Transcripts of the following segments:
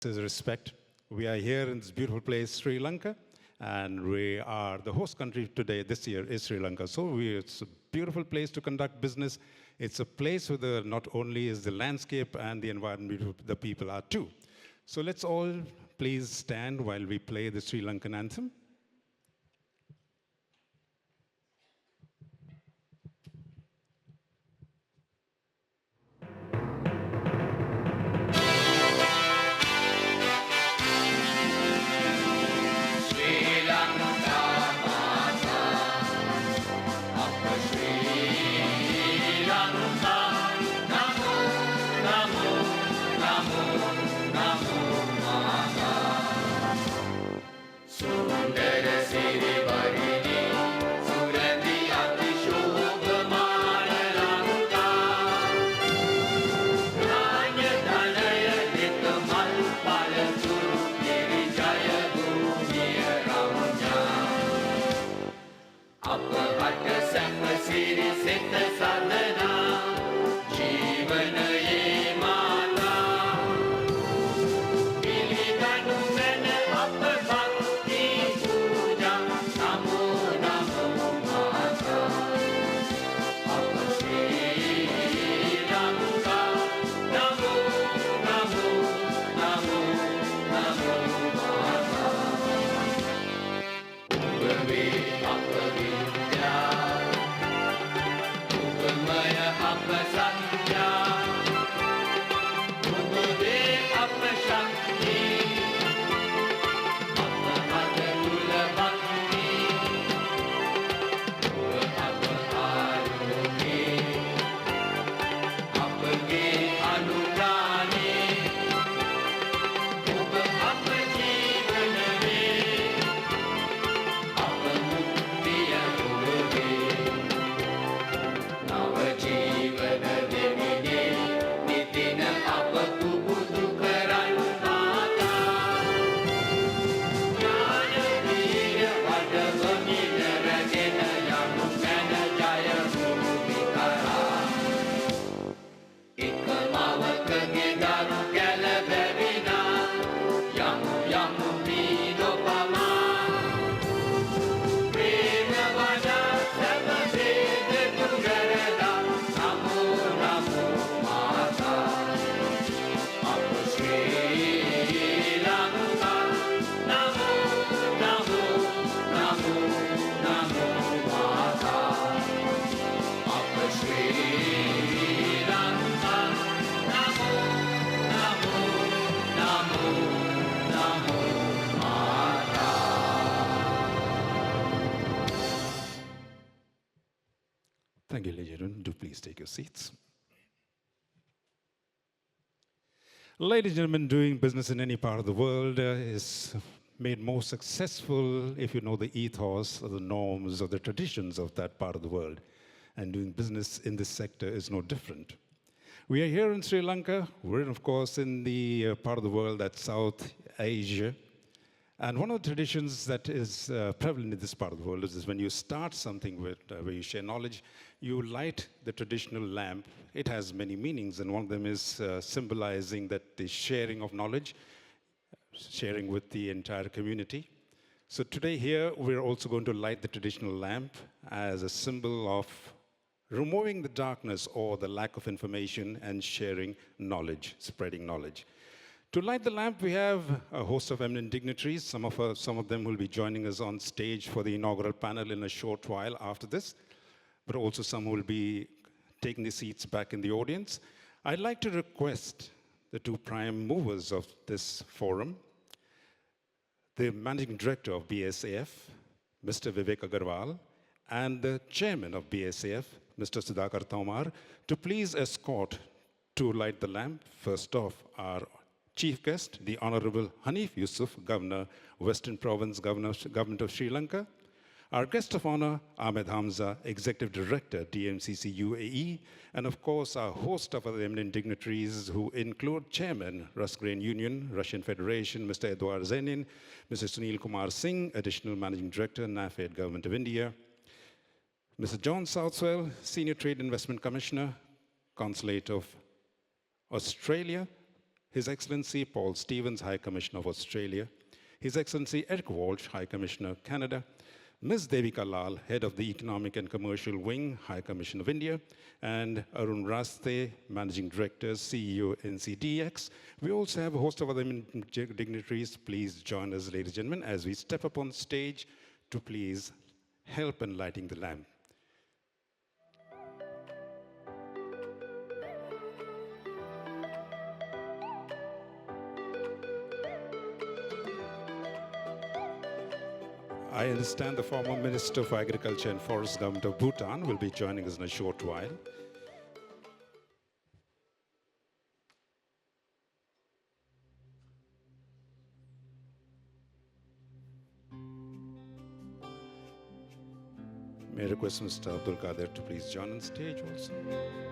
Is respect. We are here in this beautiful place, Sri Lanka, and we are the host country today, this year is Sri Lanka. So it's a beautiful place to conduct business. It's a place where not only is the landscape and the environment, the people are too. So let's all please stand while we play the Sri Lankan anthem. Thank you, ladies and gentlemen. Do please take your seats. Ladies and gentlemen, doing business in any part of the world is made more successful if you know the ethos or the norms or the traditions of that part of the world. And doing business in this sector is no different. We are here in Sri Lanka. We're, of course, in the part of the world that's South Asia. And one of the traditions that is prevalent in this part of the world is when you start something where you share knowledge, you light the traditional lamp. It has many meanings, and one of them is symbolizing that the sharing of knowledge, sharing with the entire community. So today here, we're also going to light the traditional lamp as a symbol of removing the darkness or the lack of information and sharing knowledge, spreading knowledge. To light the lamp, we have a host of eminent dignitaries. Some of them will be joining us on stage for the inaugural panel in a short while after this, but also some will be taking the seats back in the audience. I'd like to request the two prime movers of this forum, the Managing Director of BSAF, Mr. Vivek Agrawal, and the Chairman of BSAF, Mr. Sudhakar Tomar, to please escort to light the lamp. First off, our Chief Guest, the Honorable Hanif Yusoof, Governor, Western Province Government of Sri Lanka. Our guest of honor, Ahmad Hamza, Executive Director, DMCC UAE, and of course, our host of other eminent dignitaries who include Chairman, RUSGRAIN Union, Russian Federation, Mr. Eduard Zernin, Mr. Sunil Kumar Singh, Additional Managing Director, NAFED, Government of India, Mr. John Southwell, Senior Trade Investment Commissioner, Consulate of Australia, His Excellency Paul Stevens, High Commissioner of Australia, His Excellency Eric Walsh, High Commissioner of Canada, Ms. Devika Lal, Head of the Economic and Commercial Wing, High Commission of India, and Arun Raste, Managing Director, CEO, NCDX. We also have a host of other dignitaries. Please join us, ladies and gentlemen, as we step up on stage to please help in lighting the lamp. I understand the former Minister for Agriculture and Forest Government of Bhutan will be joining us in a short while. May I request Mr. Abdul Qadir to please join on stage also.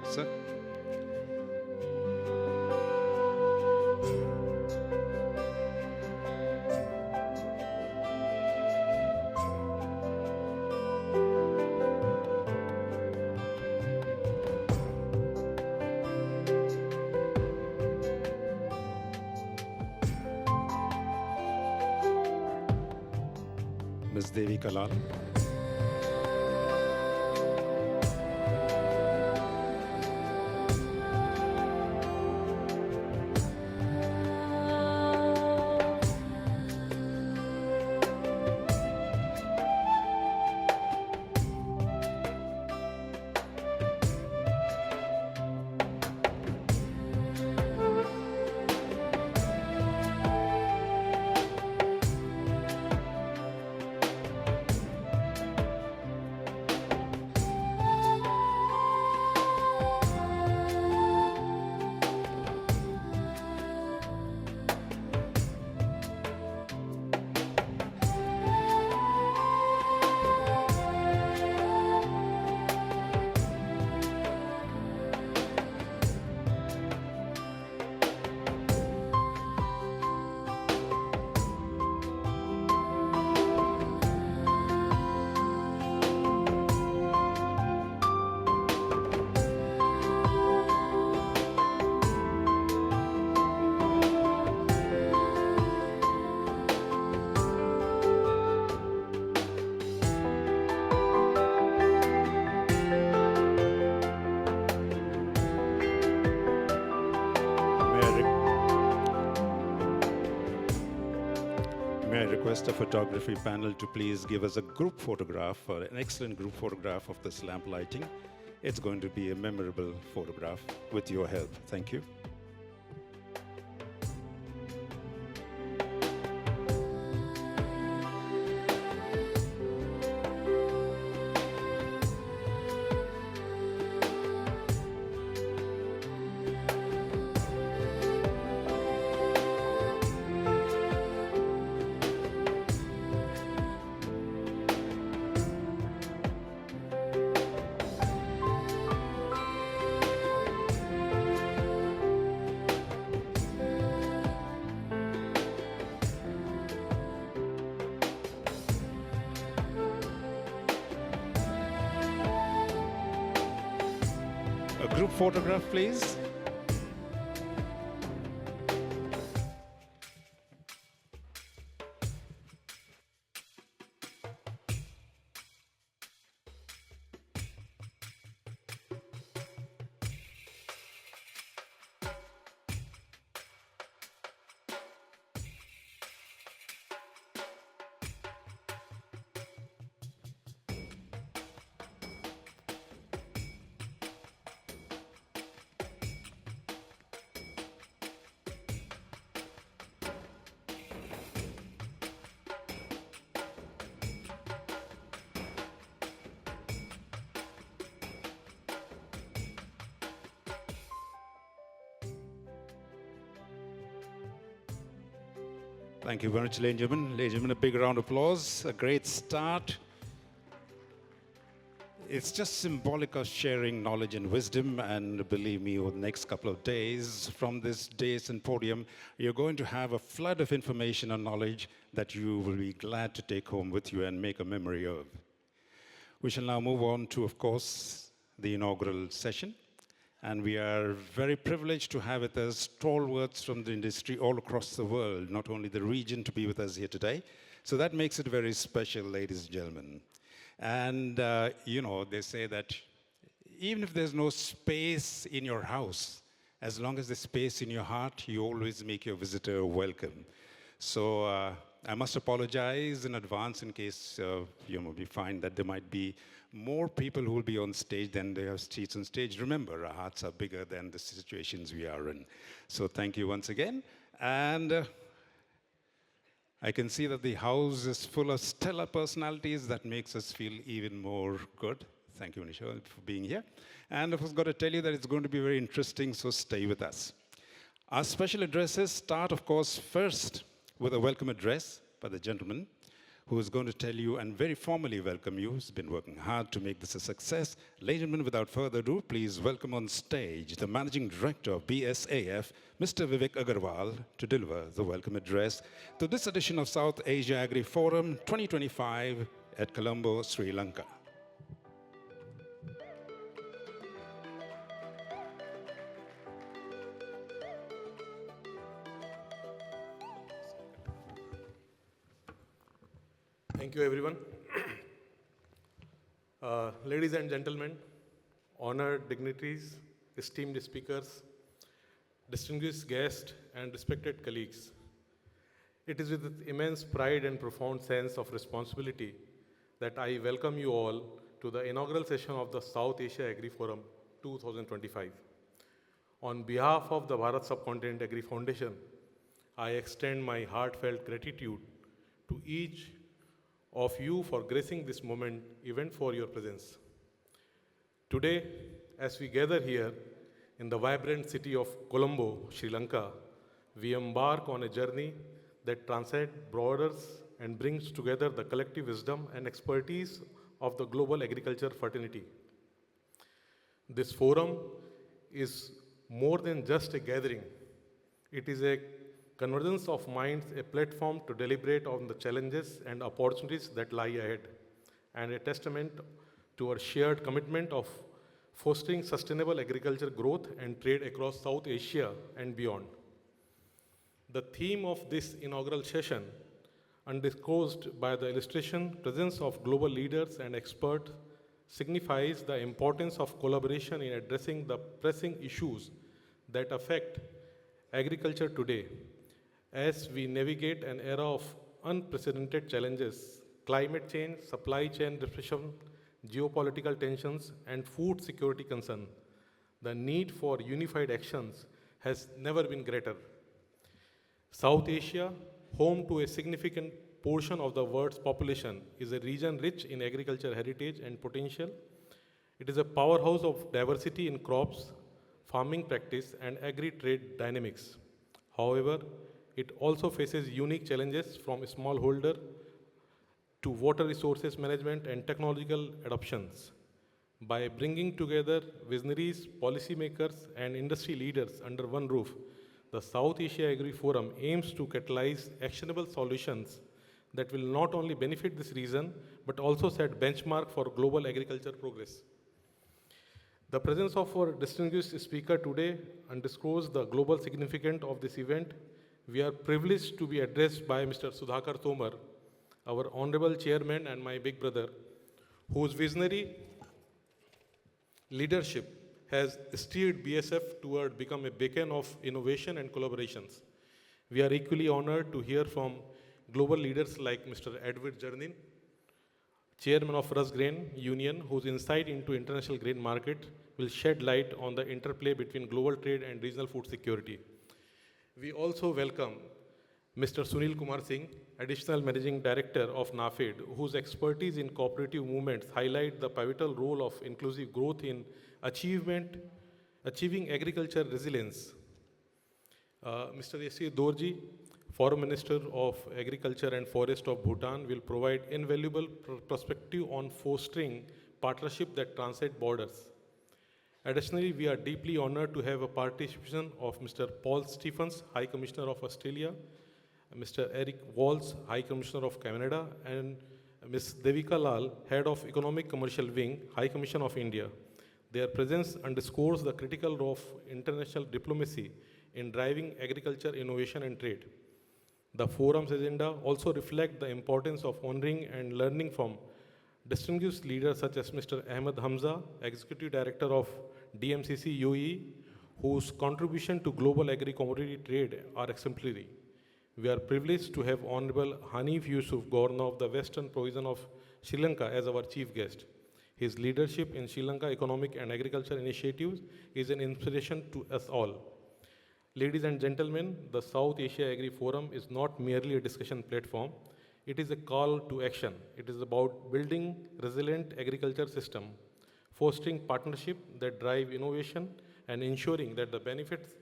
Sir. Ms. Devika Lal. Request a photography panel to please give us a group photograph, an excellent group photograph of this lamp lighting. It's going to be a memorable photograph with your help. Thank you. Group photograph, please. Thank you very much, ladies and gentlemen. Ladies and gentlemen, a big round of applause. A great start. It's just symbolic of sharing knowledge and wisdom, and believe me, over the next couple of days, from this dais and podium, you're going to have a flood of information and knowledge that you will be glad to take home with you and make a memory of. We shall now move on to, of course, the inaugural session. And we are very privileged to have with us stalwarts from the industry all across the world, not only the region, to be with us here today. So that makes it very special, ladies and gentlemen. And, you know, they say that even if there's no space in your house, as long as there's space in your heart, you always make your visitor welcome. So I must apologize in advance in case we find that there might be more people who will be on stage than there are seats on stage. Remember, our hearts are bigger than the situations we are in. So thank you once again. And I can see that the house is full of stellar personalities. That makes us feel even more good. Thank you, Nisha, for being here. And I've got to tell you that it's going to be very interesting, so stay with us. Our special addresses start, of course, first with a welcome address by the gentleman who is going to tell you and very formally welcome you. He's been working hard to make this a success. Ladies and gentlemen, without further ado, please welcome on stage the Managing Director of BSAF, Mr. Vivek Agrawal, to deliver the welcome address to this edition of South Asia Agri Forum 2025 at Colombo, Sri Lanka. Thank you, everyone. Ladies and gentlemen, honored dignitaries, esteemed speakers, distinguished guests, and respected colleagues. It is with immense pride and profound sense of responsibility that I welcome you all to the inaugural session of the South Asia Agri Forum 2025. On behalf of the Bharat Subcontinent Agri Foundation, I extend my heartfelt gratitude to each of you for gracing this event for your presence. Today, as we gather here in the vibrant city of Colombo, Sri Lanka, we embark on a journey that transcends borders and brings together the collective wisdom and expertise of the global agriculture fraternity. This forum is more than just a gathering. It is a convergence of minds, a platform to deliberate on the challenges and opportunities that lie ahead, and a testament to our shared commitment of fostering sustainable agriculture growth and trade across South Asia and beyond. The theme of this inaugural session, undisclosed by the illustration presence of global leaders and experts, signifies the importance of collaboration in addressing the pressing issues that affect agriculture today, as we navigate an era of unprecedented challenges: climate change, supply chain disruption, geopolitical tensions, and food security concern. The need for unified actions has never been greater. South Asia, home to a significant portion of the world's population, is a region rich in agriculture heritage and potential. It is a powerhouse of diversity in crops, farming practice, and agri-trade dynamics. However, it also faces unique challenges from smallholder to water resources management and technological adoptions. By bringing together visionaries, policymakers, and industry leaders under one roof, the South Asia Agri Forum aims to catalyze actionable solutions that will not only benefit this region, but also set benchmark for global agriculture progress. The presence of our distinguished speaker today underscores the global significance of this event. We are privileged to be addressed by Mr. Sudhakar Tomar, our Honorable Chairman and my big brother, whose visionary leadership has steered BSF toward become a beacon of innovation and collaborations. We are equally honored to hear from global leaders like Mr. Eduard Zernin, Chairman of RUSGRAIN Union, whose insight into international grain market will shed light on the interplay between global trade and regional food security. We also welcome Mr. Sunil Kumar Singh, Additional Managing Director of NAFED, whose expertise in cooperative movements highlight the pivotal role of inclusive growth in achieving agriculture resilience. Mr. S.A. Dorji, Foreign Minister of Agriculture and Forest of Bhutan, will provide invaluable perspective on fostering partnership that transcend borders. Additionally, we are deeply honored to have a participation of Mr. Paul Stephens, High Commissioner of Australia, Mr. Eric Walsh, High Commissioner of Canada, and Ms. Devika Lal, Head of Economic Commercial Wing, High Commission of India. Their presence underscores the critical role of international diplomacy in driving agriculture, innovation, and trade. The forum's agenda also reflects the importance of honoring and learning from distinguished leaders such as Mr. Ahmad Hamza, Executive Director of DMCC UAE, whose contribution to global agri-commodity trade are exemplary. We are privileged to have Honorable Hanif Yusoof, Governor of the Western Province of Sri Lanka, as our chief guest. His leadership in Sri Lanka economic and agriculture initiatives is an inspiration to us all. Ladies and gentlemen, the South Asia Agri Forum is not merely a discussion platform. It is a call to action. It is about building resilient agriculture system, fostering partnership that drive innovation, and ensuring that the benefits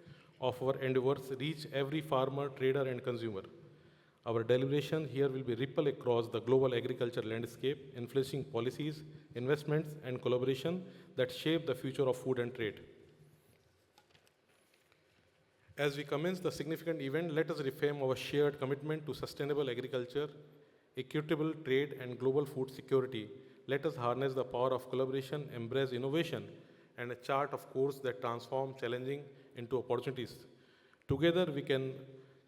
of our endeavors reach every farmer, trader, and consumer. Our deliberation here will be ripple across the global agriculture landscape, influencing policies, investments, and collaboration that shape the future of food and trade. As we commence the significant event, let us reaffirm our shared commitment to sustainable agriculture, equitable trade, and global food security. Let us harness the power of collaboration, embrace innovation, and a chart of course that transform challenging into opportunities. Together, we can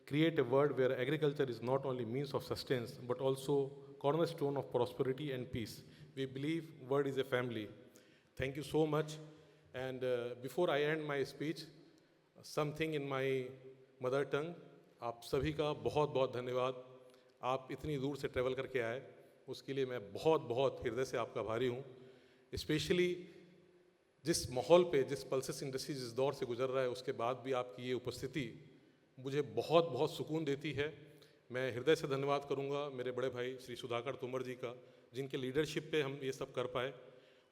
create a world where agriculture is not only means of sustenance, but also cornerstone of prosperity and peace. We believe world is a family. Thank you so much. And before I end my speech, something in my mother tongue. आप सभी का बहुत बहुत धन्यवाद. आप इतनी दूर से ट्रैवल करके आए, उसके लिए मैं बहुत बहुत हृदय से आपका आभारी हूँ. स्पेशली जिस माहौल पे, जिस पल्सेस इंडस्ट्री जिस दौर से गुजर रहा है, उसके बाद भी आपकी ये उपस्थिति मुझे बहुत बहुत सुकून देती है. मैं हृदय से धन्यवाद करूँगा मेरे बड़े भाई श्री सुधाकर तोमर जी का, जिनके लीडरशिप पे हम ये सब कर पाए,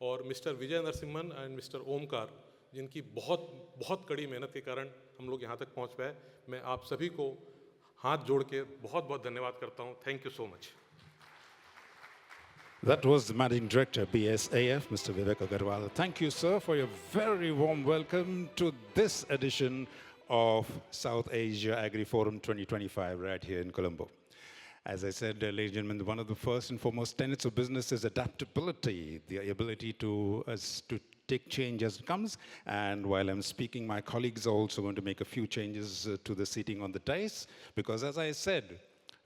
और mister Vijay Narasimhan and mister Omkar, जिनकी बहुत बहुत कड़ी मेहनत के कारण हम लोग यहाँ तक पहुँच पाए. मैं आप सभी को हाथ जोड़ के बहुत बहुत धन्यवाद करता हूँ. Thank you so much. That was the Managing Director, BSAF, Mr. Vivek Agrawal. Thank you, sir, for your very warm welcome to this edition of South Asia Agri Forum 2025 right here in Colombo. As I said, ladies and gentlemen, one of the first and foremost tenets of business is adaptability, the ability to take change as it comes. And while I'm speaking, my colleagues are also going to make a few changes to the seating on the dais, because as I said,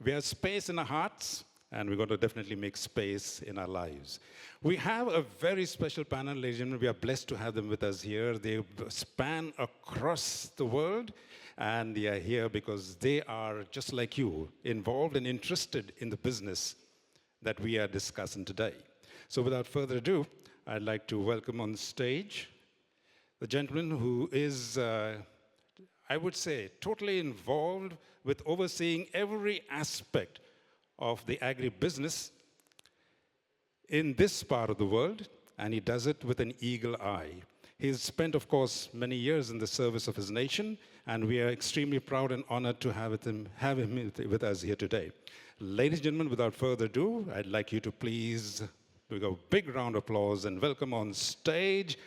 we have space in our hearts, and we're going to definitely make space in our lives. We have a very special panel, ladies and gentlemen. We are blessed to have them with us here. They span across the world, and they are here because they are, just like you, involved and interested in the business that we are discussing today. So without further ado, I'd like to welcome on stage the gentleman who is, I would say, totally involved with overseeing every aspect of the agribusiness in this part of the world, and he does it with an eagle eye. He's spent, of course, many years in the service of his nation, and we are extremely proud and honored to have him with us here today. Ladies and gentlemen, without further ado, I'd like you to please give a big round of applause and welcome on stage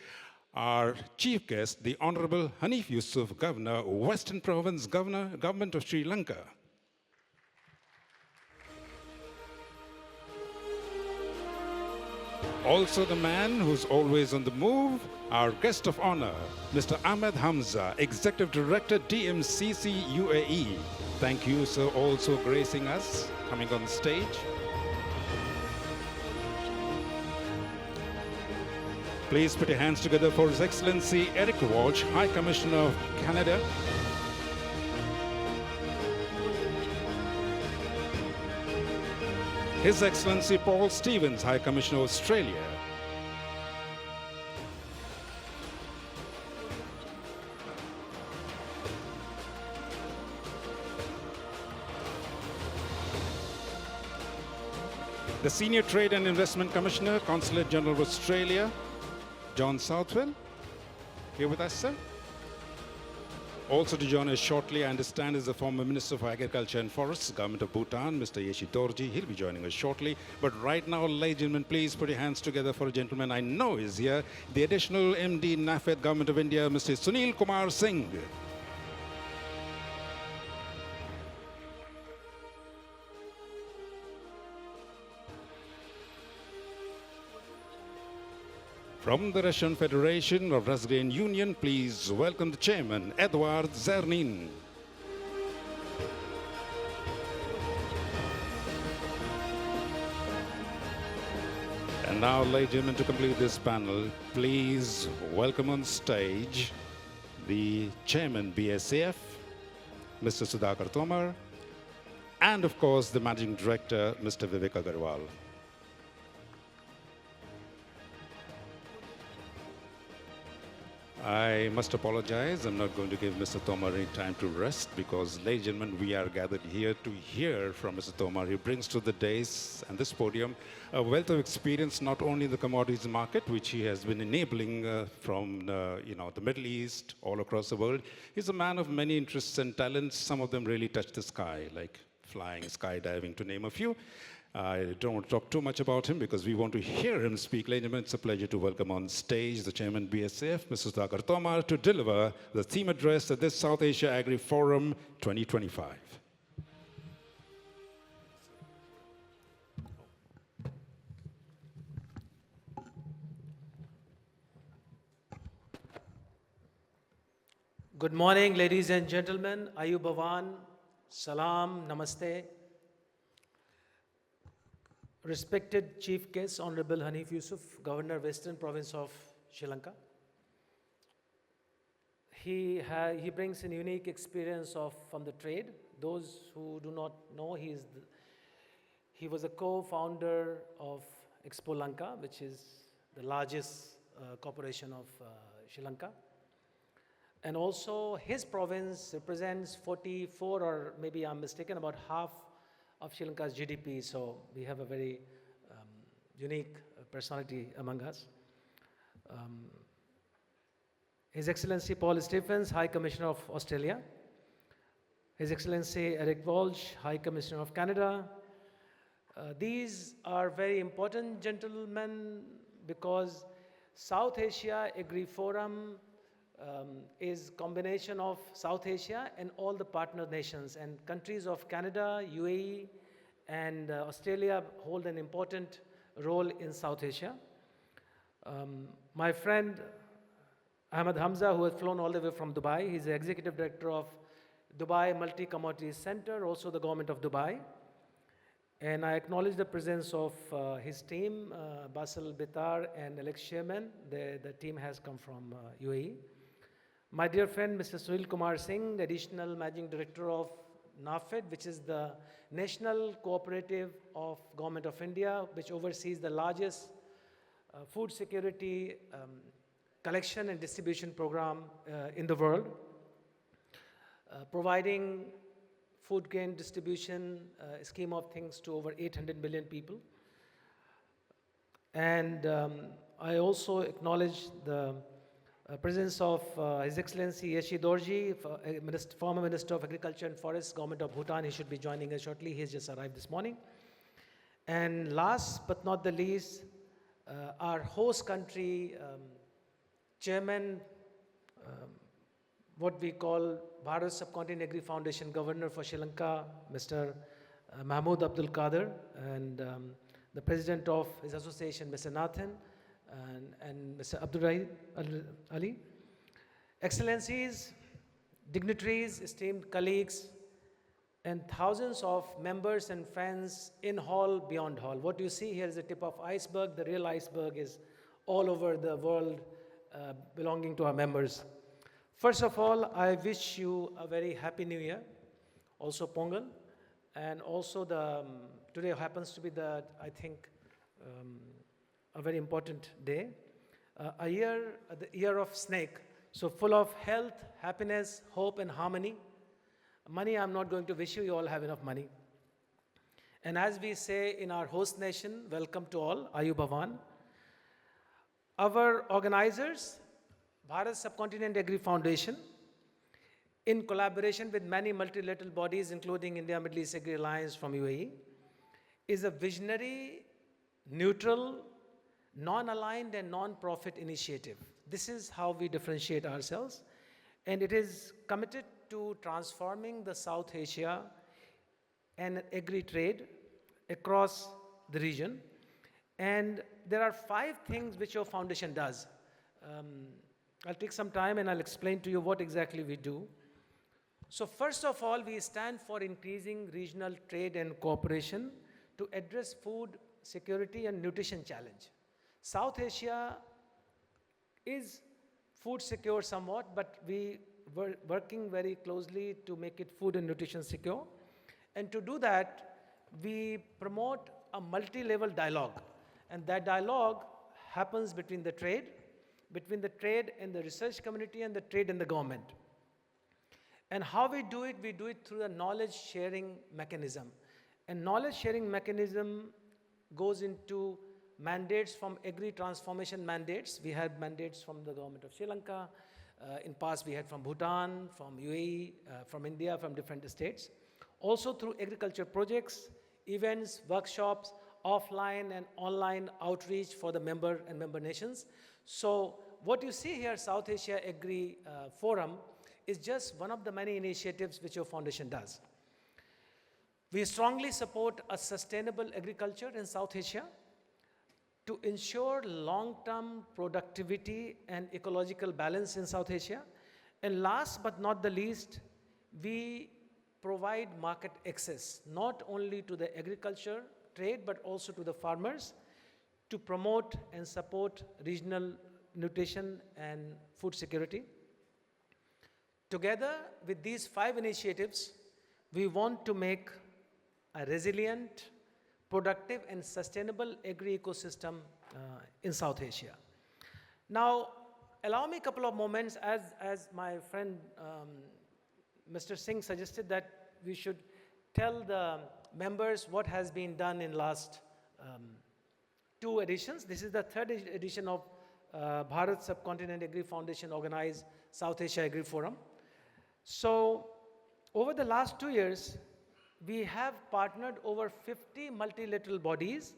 our chief guest, the Honorable Hanif Yusoof, Governor, Western Province Government of Sri Lanka. Also the man who's always on the move, our guest of honor, Mr. Ahmad Hamza, Executive Director, DMCC UAE. Thank you, sir, also gracing us, coming on stage. Please put your hands together for His Excellency Eric Walsh, High Commissioner of Canada. His Excellency Paul Stevens, High Commissioner of Australia. The Senior Trade and Investment Commissioner, Consulate General of Australia, John Southwell, here with us, sir. Also to join us shortly, I understand, is the former Minister for Agriculture and Forests, Government of Bhutan, Mr. Yeshi Dorji. He'll be joining us shortly. But right now, ladies and gentlemen, please put your hands together for a gentleman I know is here, the additional MD, NAFED, Government of India, Mr. Sunil Kumar Singh. From the Russian Federation of RUSGRAIN Union, please welcome the chairman, Eduard Zernin. And now, ladies and gentlemen, to complete this panel, please welcome on stage the chairman, BSAF, Mr. Sudhakar Tomar, and of course, the managing director, Mr. Vivek Agrawal. I must apologize. I'm not going to give Mr. Tomar any time to rest because, ladies and gentlemen, we are gathered here to hear from Mr. Tomar. He brings to the dais and this podium a wealth of experience, not only in the commodities market, which he has been enabling from the Middle East, all across the world. He's a man of many interests and talents. Some of them really touch the sky, like flying, skydiving, to name a few. I don't want to talk too much about him because we want to hear him speak. Ladies and gentlemen, it's a pleasure to welcome on stage the chairman BSAF, Mr. Sudhakar Tomar, to deliver the theme address at this South Asia Agri Forum 2025. Good morning, ladies and gentlemen. Ayu Bhavan, Salam, Namaste. Respected Chief Guest, Honorable Hanif Yusoof, Governor, Western Province of Sri Lanka. He brings a unique experience from the trade. Those who do not know, he was a co-founder of Expo Lanka, which is the largest corporation of Sri Lanka. And also his province represents 44, or maybe I'm mistaken, about half of Sri Lanka's GDP, so we have a very unique personality among us. His Excellency Paul Stephens, High Commissioner of Australia. His Excellency Eric Walsh, High Commissioner of Canada. These are very important gentlemen because South Asia Agri Forum is combination of South Asia and all the partner nations, and countries of Canada, UAE, and Australia hold an important role in South Asia. My friend Ahmad Hamza, who has flown all the way from Dubai, he's the Executive Director of Dubai Multi-Commodities Center, also the government of Dubai. And I acknowledge the presence of his team, Basel Bitar and Alex Sherman. The team has come from UAE. My dear friend, Mr. Sunil Kumar Singh, Additional Managing Director of NAFED, which is the National Cooperative of Government of India, which oversees the largest food security collection and distribution program in the world, providing food grain distribution scheme of things to over 800 million people. And I also acknowledge the presence of His Excellency Yeshi Dorji, former Minister of Agriculture and Forests, Government of Bhutan. He should be joining us shortly. He has just arrived this morning. And last but not the least, our host country chairman, what we call Bharat Subcontinent Agri Foundation Governor for Sri Lanka, Mr. Mahmood Abdul Qadir, and the president of his association, Mr. Nathan, and Mr. Abdul Ali. Excellencies, dignitaries, esteemed colleagues, and thousands of members and friends in hall, beyond hall. What you see here is the tip of iceberg. The real iceberg is all over the world belonging to our members. First of all, I wish you a very happy new year, also Pongal, and also today happens to be a very important day, the year of snake, so full of health, happiness, hope, and harmony. Money, I'm not going to wish you, you all have enough money. And as we say in our host nation, welcome to all, Ayu Bhavan. Our organizers, Bharat Subcontinent Agri Foundation, in collaboration with many multilateral bodies, including India Middle East Agri Alliance from UAE, is a visionary, neutral, non-aligned and non-profit initiative. This is how we differentiate ourselves, and it is committed to transforming the South Asia and agri trade across the region. And there are 5 things which your foundation does. I'll take some time and I'll explain to you what exactly we do. So first of all, we stand for increasing regional trade and cooperation to address food security and nutrition challenge. South Asia is food secure somewhat, but we were working very closely to make it food and nutrition secure. And to do that, we promote a multi-level dialogue. And that dialogue happens between the trade and the research community and the trade and the government. And how we do it through a knowledge sharing mechanism. And knowledge sharing mechanism goes into mandates from agri-transformation mandates. We had mandates from the government of Sri Lanka. In past, we had from Bhutan, from UAE, from India, from different states. Also through agriculture projects, events, workshops, offline and online outreach for the member and member nations. So what you see here, South Asia Agri Forum, is just one of the many initiatives which your foundation does. We strongly support a sustainable agriculture in South Asia to ensure long-term productivity and ecological balance in South Asia. And last but not the least, we provide market access, not only to the agriculture trade, but also to the farmers to promote and support regional nutrition and food security. Together with these 5 initiatives, we want to make a resilient, productive and sustainable agri-ecosystem in South Asia. Now, allow me a couple of moments as my friend Mr. Singh suggested that we should tell the members what has been done in last 2 editions. This is the 3rd edition of Bharat Subcontinent Agri Foundation organized South Asia Agri Forum. So over the last 2 years, we have partnered over 50 multilateral bodies,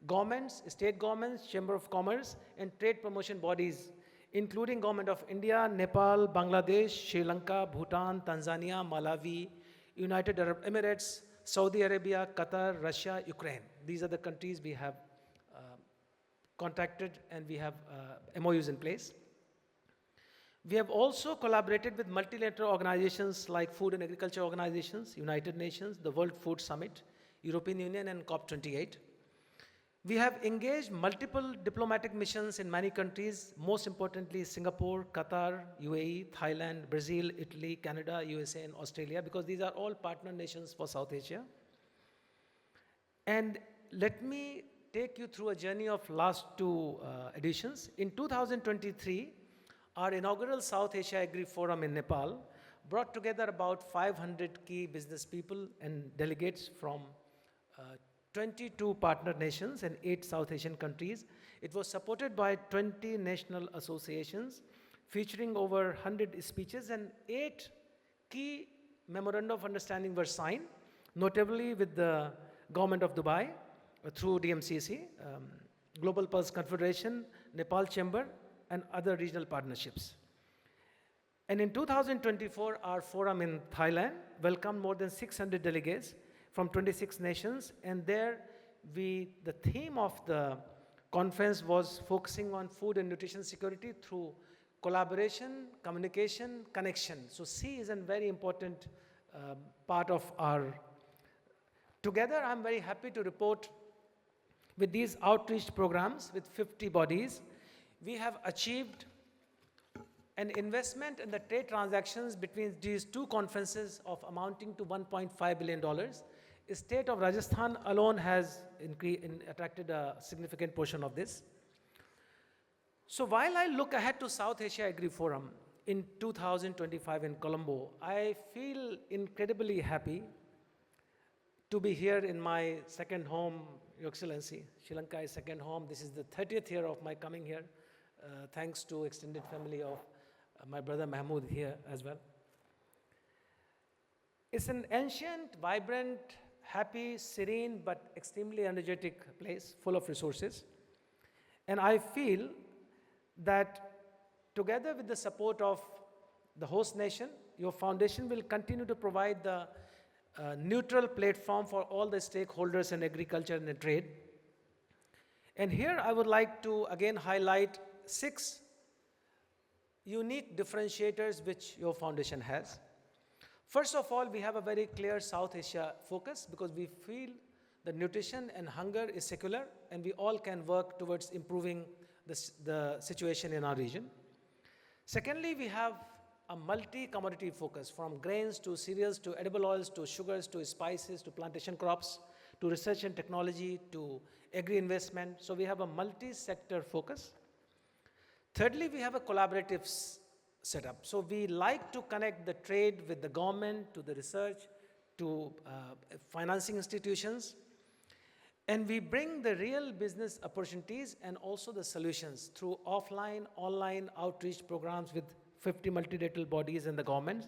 governments, state governments, Chamber of Commerce, and trade promotion bodies, including Government of India, Nepal, Bangladesh, Sri Lanka, Bhutan, Tanzania, Malawi, United Arab Emirates, Saudi Arabia, Qatar, Russia, Ukraine. These are the countries we have contacted and we have MOUs in place. We have also collaborated with multilateral organizations like Food and Agriculture Organizations, United Nations, the World Food Summit, European Union, and COP28. We have engaged multiple diplomatic missions in many countries, most importantly Singapore, Qatar, UAE, Thailand, Brazil, Italy, Canada, USA, and Australia, because these are all partner nations for South Asia. And let me take you through a journey of last 2 editions. In 2023, our inaugural South Asia Agri Forum in Nepal brought together about 500 key business people and delegates from 22 partner nations and 8 South Asian countries. It was supported by 20 national associations, featuring over 100 speeches, and 8 key memorandum of understanding were signed, notably with the government of Dubai through DMCC, Global Pulse Confederation, Nepal Chamber, and other regional partnerships. And in 2024, our forum in Thailand welcomed more than 600 delegates from 26 nations, and there the theme of the conference was focusing on food and nutrition security through collaboration, communication, connection. So C is a very important part of our. Together, I'm very happy to report with these outreach programs with 50 bodies, we have achieved an investment in the trade transactions between these 2 conferences of amounting to $1.5 billion. The state of Rajasthan alone has attracted a significant portion of this. So while I look ahead to South Asia Agri Forum in 2025 in Colombo, I feel incredibly happy to be here in my second home, Your Excellency. Sri Lanka is second home. This is the 30th year of my coming here, thanks to extended family of my brother Mahmood here as well. It's an ancient, vibrant, happy, serene, but extremely energetic place, full of resources. And I feel that together with the support of the host nation, your foundation will continue to provide the neutral platform for all the stakeholders in agriculture and trade. And here I would like to again highlight 6 unique differentiators which your foundation has. First of all, we have a very clear South Asia focus because we feel that nutrition and hunger is secular and we all can work towards improving the situation in our region. Secondly, we have a multi-commodity focus from grains to cereals to edible oils to sugars to spices to plantation crops to research and technology to agri-investment. So we have a multi-sector focus. Thirdly, we have a collaborative setup. So we like to connect the trade with the government, to the research, to financing institutions. And we bring the real business opportunities and also the solutions through offline, online outreach programs with 50 multilateral bodies and the government.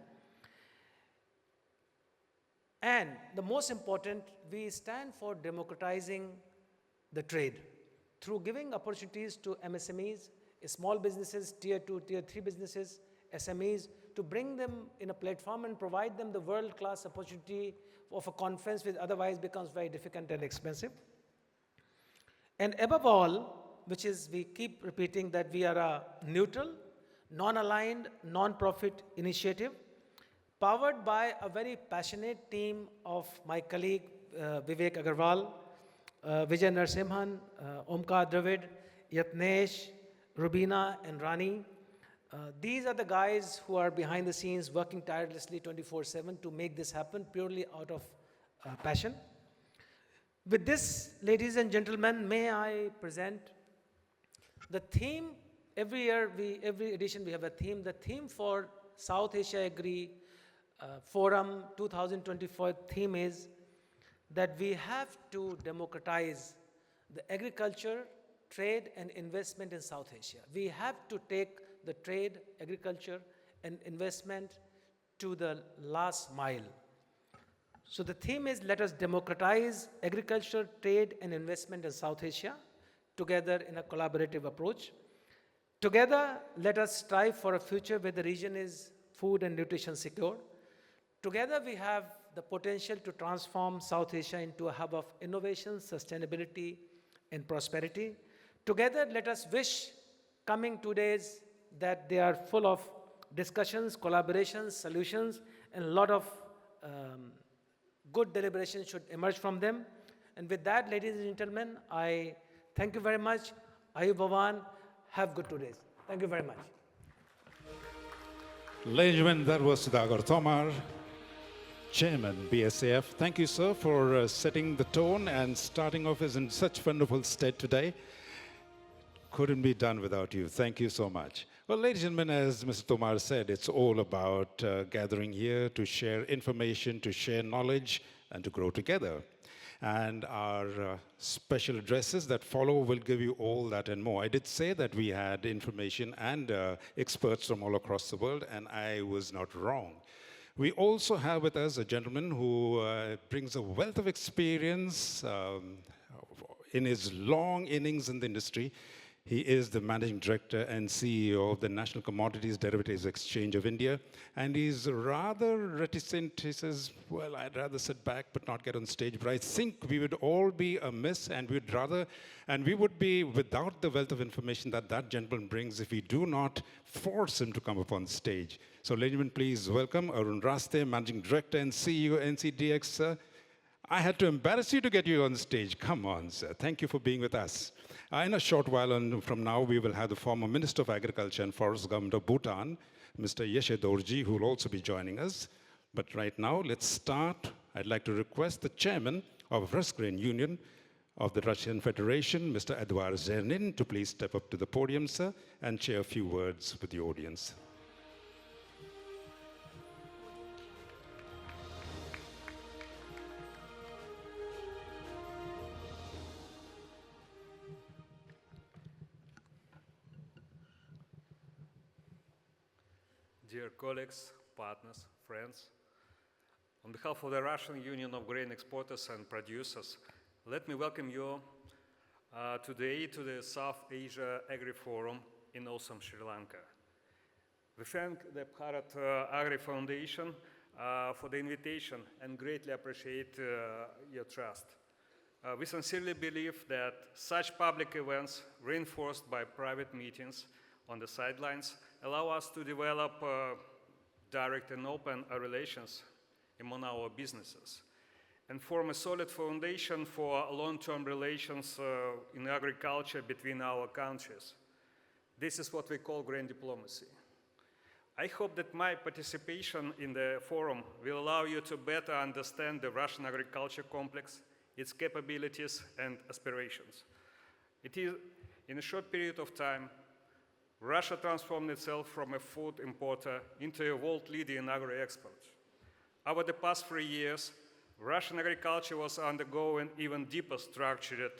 And the most important, we stand for democratizing the trade through giving opportunities to MSMEs, small businesses, tier 2, tier 3 businesses, SMEs, to bring them in a platform and provide them the world-class opportunity of a conference which otherwise becomes very difficult and expensive. And above all, which is we keep repeating that we are a neutral, non-aligned, non-profit initiative, powered by a very passionate team of my colleague Vivek Agrawal, Vijay Narasimhan, Omkar Dravid, Yatnesh, Rubina and Rani. These are the guys who are behind the scenes working tirelessly 24/7 to make this happen purely out of passion. With this, ladies and gentlemen, may I present the theme. Every year, every edition we have a theme. The theme for South Asia Agri Forum 2024 theme is that we have to democratize the agriculture, trade and investment in South Asia. We have to take the trade, agriculture and investment to the last mile. So the theme is let us democratize agriculture, trade and investment in South Asia together in a collaborative approach. Together, let us strive for a future where the region is food and nutrition secure. Together, we have the potential to transform South Asia into a hub of innovation, sustainability, and prosperity. Together, let us wish coming 2 days that they are full of discussions, collaborations, solutions, and a lot of good deliberations should emerge from them. And with that, ladies and gentlemen, I thank you very much. Ayu Bhavan, have good 2 days. Thank you very much. Ladies and gentlemen, that was Sudhakar Tomar, Chairman, BSAF. Thank you, sir, for setting the tone and starting off as in such wonderful stead today. Couldn't be done without you. Thank you so much. Well, ladies and gentlemen, as Mr. Tomar said, it's all about gathering here to share information, to share knowledge, and to grow together. And our special addresses that follow will give you all that and more. I did say that we had information and experts from all across the world, and I was not wrong. We also have with us a gentleman who brings a wealth of experience in his long innings in the industry. He is the Managing Director and CEO of the National Commodities Derivatives Exchange of India. And he's rather reticent. He says, well, I'd rather sit back but not get on stage. But I think we would all be amiss and we would be without the wealth of information that that gentleman brings if we do not force him to come up on stage. So, ladies and gentlemen, please welcome Arun Raste, Managing Director and CEO, NCDX, sir. I had to embarrass you to get you on stage. Come on, sir. Thank you for being with us. In a short while from now, we will have the former Minister of Agriculture and Forest Government of Bhutan, Mr. Yeshedorji, who will also be joining us. But right now, let's start. I'd like to request the Chairman of RUSGRAIN Union of the Russian Federation, Mr. Eduard Zernin, to please step up to the podium, sir, and share a few words with the audience. Dear colleagues, partners, friends, on behalf of the Russian Union of Grain Exporters and Producers, let me welcome you today to the South Asia Agri Forum in awesome Sri Lanka. We thank the Bharat Agri Foundation for the invitation and greatly appreciate your trust. We sincerely believe that such public events, reinforced by private meetings on the sidelines, allow us to develop direct and open relations among our businesses and form a solid foundation for long-term relations in agriculture between our countries. This is what we call grain diplomacy. I hope that my participation in the forum will allow you to better understand the Russian agriculture complex, its capabilities and aspirations. It is, in a short period of time, Russia transformed itself from a food importer into a world leader in agri-export. Over the past 3 years, Russian agriculture was undergoing even deeper structural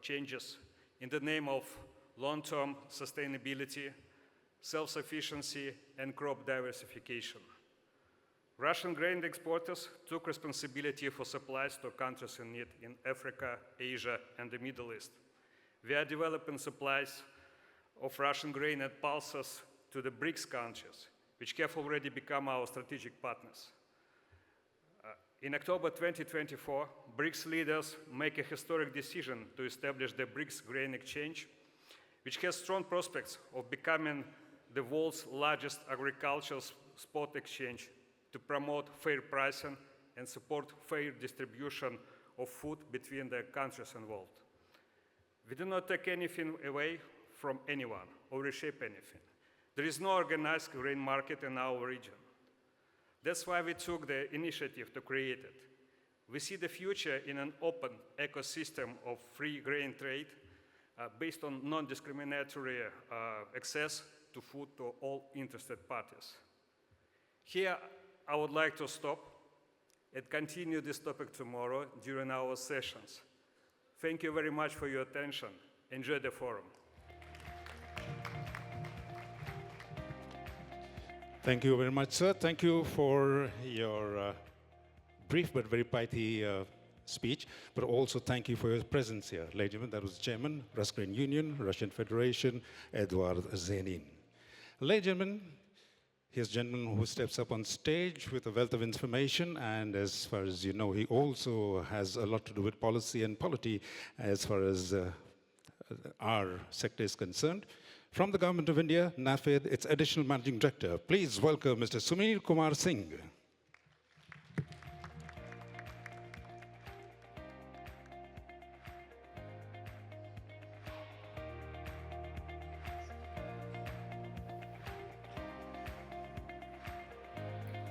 changes in the name of long-term sustainability, self-sufficiency, and crop diversification. Russian grain exporters took responsibility for supplies to countries in need in Africa, Asia, and the Middle East. We are developing supplies of Russian grain and pulses to the BRICS countries, which have already become our strategic partners. In October 2024, BRICS leaders make a historic decision to establish the BRICS Grain Exchange, which has strong prospects of becoming the world's largest agricultural spot exchange to promote fair pricing and support fair distribution of food between the countries involved. We do not take anything away from anyone or reshape anything. There is no organized grain market in our region. That's why we took the initiative to create it. We see the future in an open ecosystem of free grain trade based on non-discriminatory access to food to all interested parties. Here, I would like to stop and continue this topic tomorrow during our sessions. Thank you very much for your attention. Enjoy the forum. Thank you very much, sir. Thank you for your brief but very pithy speech, but also thank you for your presence here. Ladies and gentlemen, that was Chairman, RUSGRAIN Union, Russian Federation, Eduard Zernin. Ladies and gentlemen, here's a gentleman who steps up on stage with a wealth of information, and as far as you know, he also has a lot to do with policy and polity as far as our sector is concerned. From the Government of India, NAFED, its Additional Managing Director, please welcome Mr. Sunil Kumar Singh.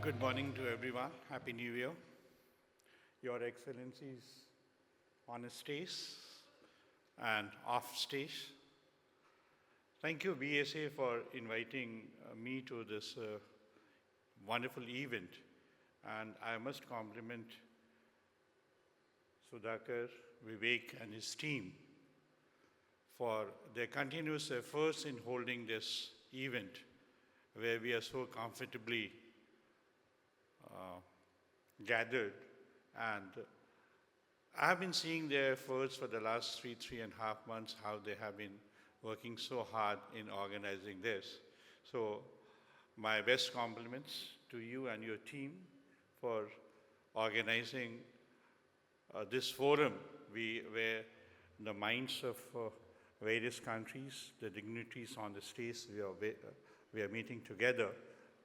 Good morning to everyone. Happy New Year. Your Excellencies on stage and off stage. Thank you, BSA, for inviting me to this wonderful event. And I must compliment Sudhakar, Vivek, and his team for their continuous efforts in holding this event where we are so comfortably gathered. And I have been seeing their efforts for the last 3.5 months, how they have been working so hard in organizing this. So my best compliments to you and your team for organizing this forum where the minds of various countries, the dignitaries on the stage, we are meeting together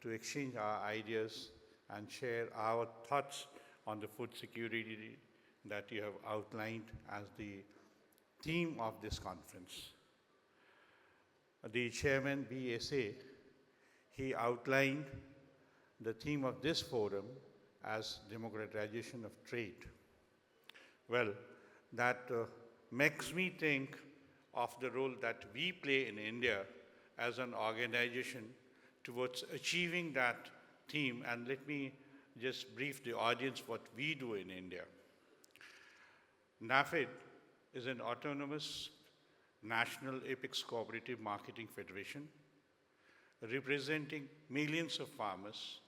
to exchange our ideas and share our thoughts on the food security that you have outlined as the theme of this conference. The chairman, BSA, he outlined the theme of this forum as democratization of trade. Well, that makes me think of the role that we play in India as an organization towards achieving that theme. And let me just brief the audience what we do in India. NAFED is an autonomous National Apex Cooperative Marketing Federation representing millions of farmers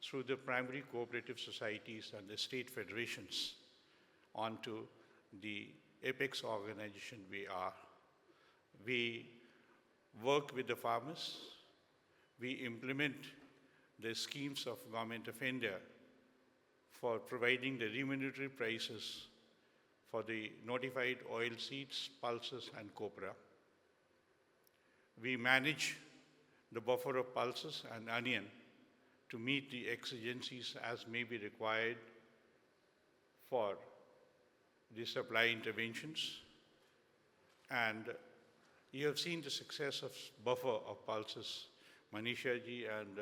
through the primary cooperative societies and the state federations onto the Apex organization we are. We work with the farmers, we implement the schemes of Government of India for providing the remunerative prices for the notified oilseeds, pulses, and copra. We manage the buffer of pulses and onion to meet the exigencies as may be required for the supply interventions. And you have seen the success of buffer of pulses. Manisha ji and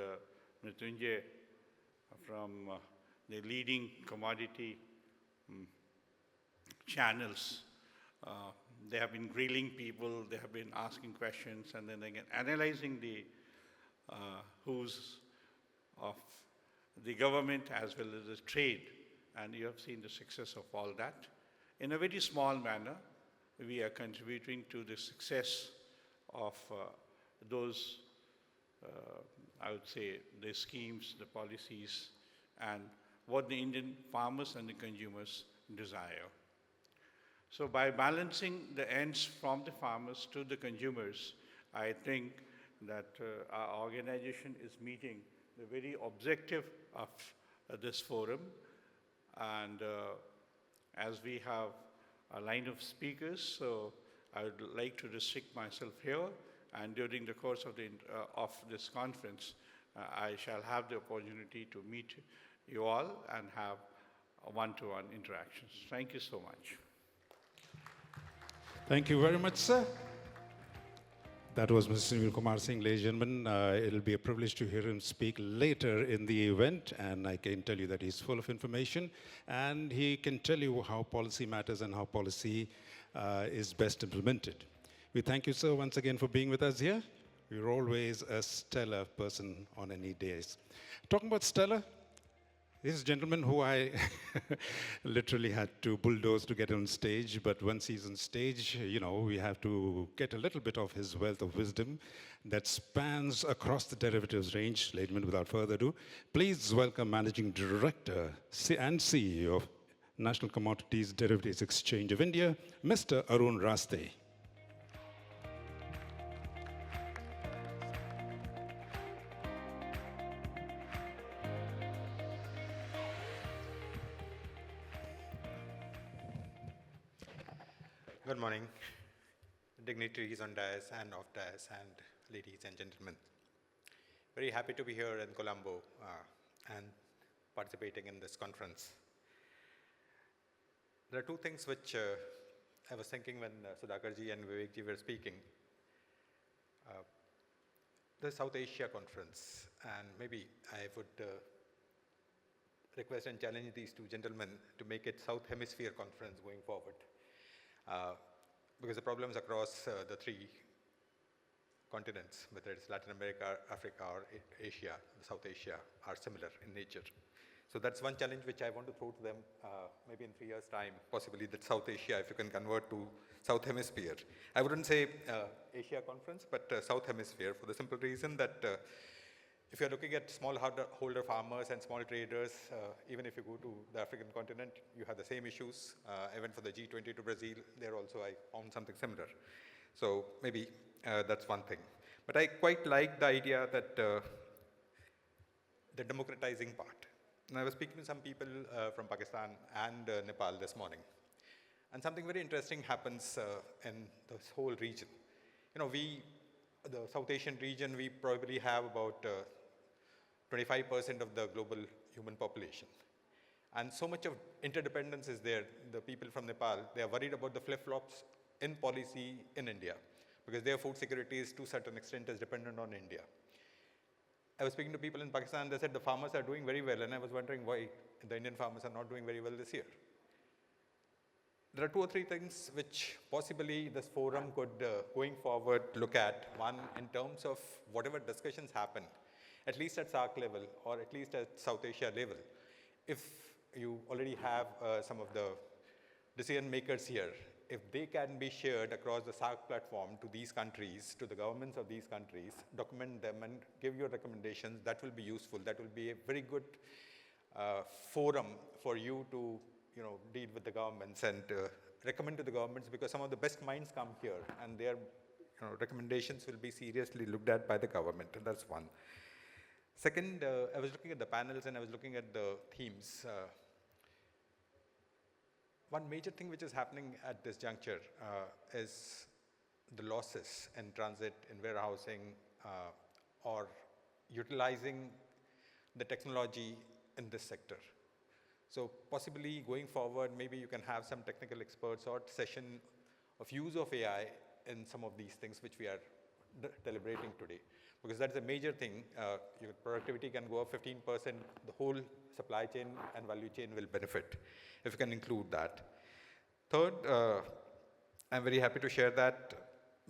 Mrityunjay from the leading commodity channels. They have been grilling people, they have been asking questions, and then again analyzing the who's of the government as well as the trade. And you have seen the success of all that. In a very small manner, we are contributing to the success of those, I would say, the schemes, the policies, and what the Indian farmers and the consumers desire. So by balancing the ends from the farmers to the consumers, I think that our organization is meeting the very objective of this forum. And as we have a line of speakers, so I would like to restrict myself here. And during the course of this conference, I shall have the opportunity to meet you all and have one-to-one interactions. Thank you so much. Thank you very much, sir. That was Mr. Sunil Kumar Singh, ladies and gentlemen. It'll be a privilege to hear him speak later in the event, and I can tell you that he's full of information, and he can tell you how policy matters and how policy is best implemented. We thank you, sir, once again for being with us here. You're always a stellar person on any days. Talking about stellar, this is a gentleman who I literally had to bulldoze to get on stage, but once he's on stage, you know, we have to get a little bit of his wealth of wisdom that spans across the derivatives range. Ladies and gentlemen, without further ado, please welcome Managing Director and CEO of National Commodities Derivatives Exchange of India, Mr. Arun Raste. Good morning, dignitaries on dais and off dais, and ladies and gentlemen. Very happy to be here in Colombo and participating in this conference. There are two things which I was thinking when Sudhakar ji and Vivek ji were speaking. The South Asia conference, and maybe I would request and challenge these two gentlemen to make it South Hemisphere conference going forward. Because the problems across the three continents, whether it's Latin America, Africa, or Asia, South Asia, are similar in nature. So that's one challenge which I want to throw to them, maybe in 3 years' time, possibly that South Asia, if you can convert to South Hemisphere. I wouldn't say Asia conference, but South Hemisphere, for the simple reason that if you're looking at smallholder farmers and small traders, even if you go to the African continent, you have the same issues. I went for the G20 to Brazil. There also I found something similar. So maybe that's one thing. But I quite like the idea that the democratizing part. And I was speaking to some people from Pakistan and Nepal this morning. And something very interesting happens in this whole region. You know, the South Asian region, we probably have about 25% of the global human population. And so much of interdependence is there. The people from Nepal, they are worried about the flip-flops in policy in India, because their food security is to a certain extent is dependent on India. I was speaking to people in Pakistan, they said the farmers are doing very well, and I was wondering why the Indian farmers are not doing very well this year. There are 2 or 3 things which possibly this forum could, going forward, look at. One, in terms of whatever discussions happen, at least at SAARC level or at least at South Asia level. If you already have some of the decision makers here, if they can be shared across the SAARC platform to these countries, to the governments of these countries, document them and give your recommendations, that will be useful. That will be a very good forum for you to deal with the governments and recommend to the governments, because some of the best minds come here and their recommendations will be seriously looked at by the government, and that's one. Second, I was looking at the panels and I was looking at the themes. one major thing which is happening at this juncture is the losses in transit, in warehousing, or utilizing the technology in this sector. So possibly going forward, maybe you can have some technical experts or session of use of AI in some of these things which we are deliberating today. Because that's a major thing. Your productivity can go up 15%, the whole supply chain and value chain will benefit if you can include that. Third, I'm very happy to share that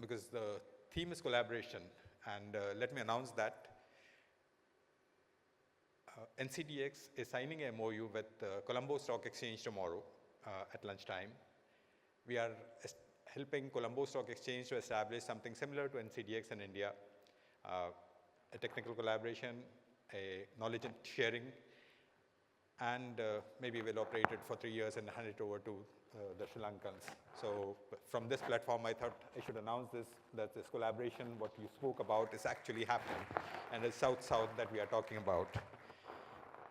because the theme is collaboration, and let me announce that NCDX is signing a MOU with Colombo Stock Exchange tomorrow at lunchtime. We are helping Colombo Stock Exchange to establish something similar to NCDX in India, a technical collaboration, a knowledge sharing, and maybe we'll operate it for 3 years and hand it over to the Sri Lankans. So from this platform, I thought I should announce this, that this collaboration, what you spoke about, is actually happening, and it's South-South that we are talking about.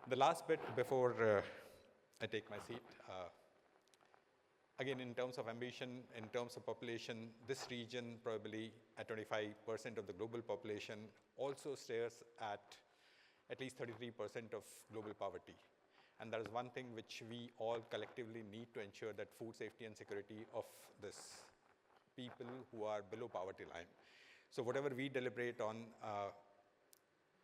The last bit before I take my seat, again, in terms of ambition, in terms of population, this region probably at 25% of the global population also stares at least 33% of global poverty. And that is one thing which we all collectively need to ensure, that food safety and security of this people who are below poverty line. So whatever we deliberate on,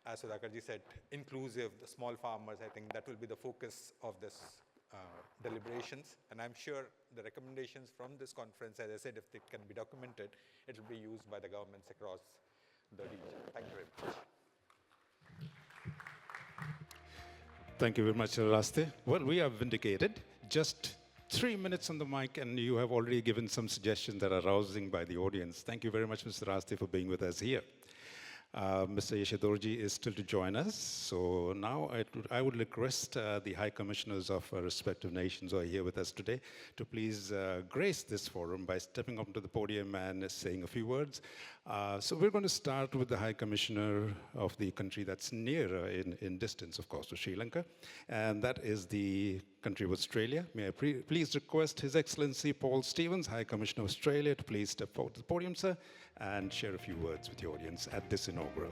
as Sudhakar ji said, inclusive, the small farmers, I think that will be the focus of this deliberations. And I'm sure the recommendations from this conference, as I said, if it can be documented, it will be used by the governments across the region. Thank you very much. Thank you very much, Raste. Well, we are vindicated. Just 3 minutes on the mic, and you have already given some suggestions that are rousing by the audience. Thank you very much, Mr. Raste, for being with us here. Mr. Yeshadorji is still to join us. So now I would request the High Commissioners of our respective nations who are here with us today to please grace this forum by stepping up to the podium and saying a few words. So we're going to start with the High Commissioner of the country that's nearer in distance, of course, to Sri Lanka, and that is the country of Australia. May I please request His Excellency Paul Stevens, High Commissioner of Australia, to please step forward to the podium, sir, and share a few words with the audience at this inaugural.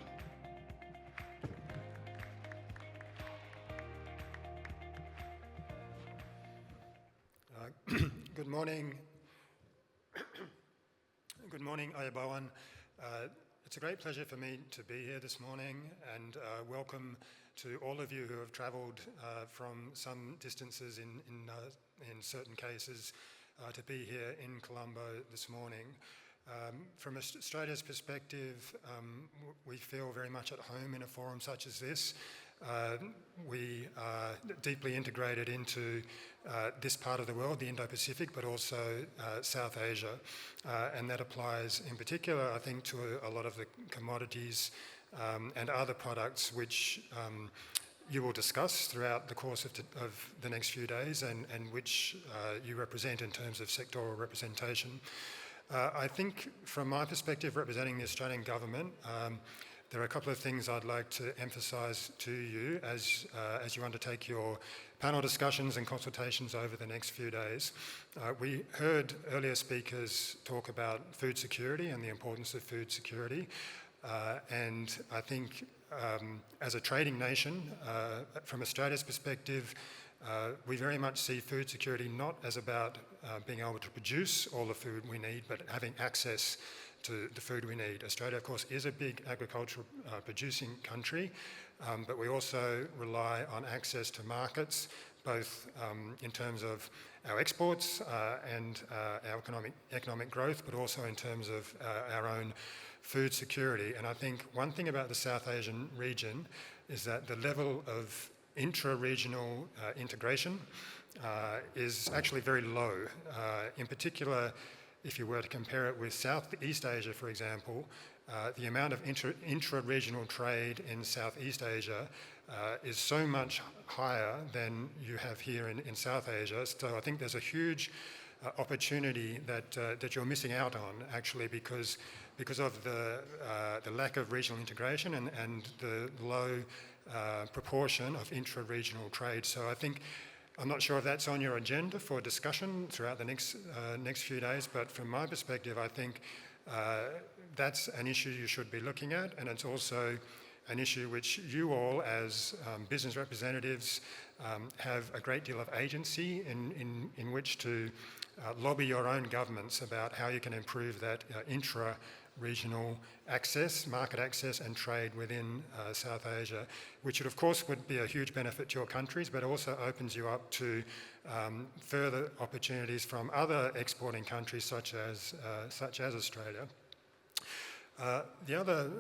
Good morning. Good morning, Ayabawan. It's a great pleasure for me to be here this morning, and welcome to all of you who have travelled from some distances in certain cases to be here in Colombo this morning. From Australia's perspective, we feel very much at home in a forum such as this. We are deeply integrated into this part of the world, the Indo-Pacific, but also South Asia. And that applies in particular, I think, to a lot of the commodities and other products which you will discuss throughout the course of the next few days, and which you represent in terms of sectoral representation. I think from my perspective, representing the Australian government, there are a couple of things I'd like to emphasise to you as you undertake your panel discussions and consultations over the next few days. We heard earlier speakers talk about food security and the importance of food security. And I think as a trading nation, from Australia's perspective, we very much see food security not as about being able to produce all the food we need, but having access to the food we need. Australia, of course, is a big agricultural producing country, but we also rely on access to markets, both in terms of our exports and our economic growth, but also in terms of our own food security. And I think one thing about the South Asian region is that the level of intra-regional integration is actually very low. In particular, if you were to compare it with Southeast Asia, for example, the amount of intra-regional trade in Southeast Asia is so much higher than you have here in South Asia. So I think there's a huge opportunity that you're missing out on, actually, because of the lack of regional integration and the low proportion of intra-regional trade. So I think I'm not sure if that's on your agenda for discussion throughout the next few days, but from my perspective, I think that's an issue you should be looking at, and it's also an issue which you all as business representatives have a great deal of agency in which to lobby your own governments about how you can improve that intra-regional access, market access and trade within South Asia, which of course would be a huge benefit to your countries, but also opens you up to further opportunities from other exporting countries such as Australia. The other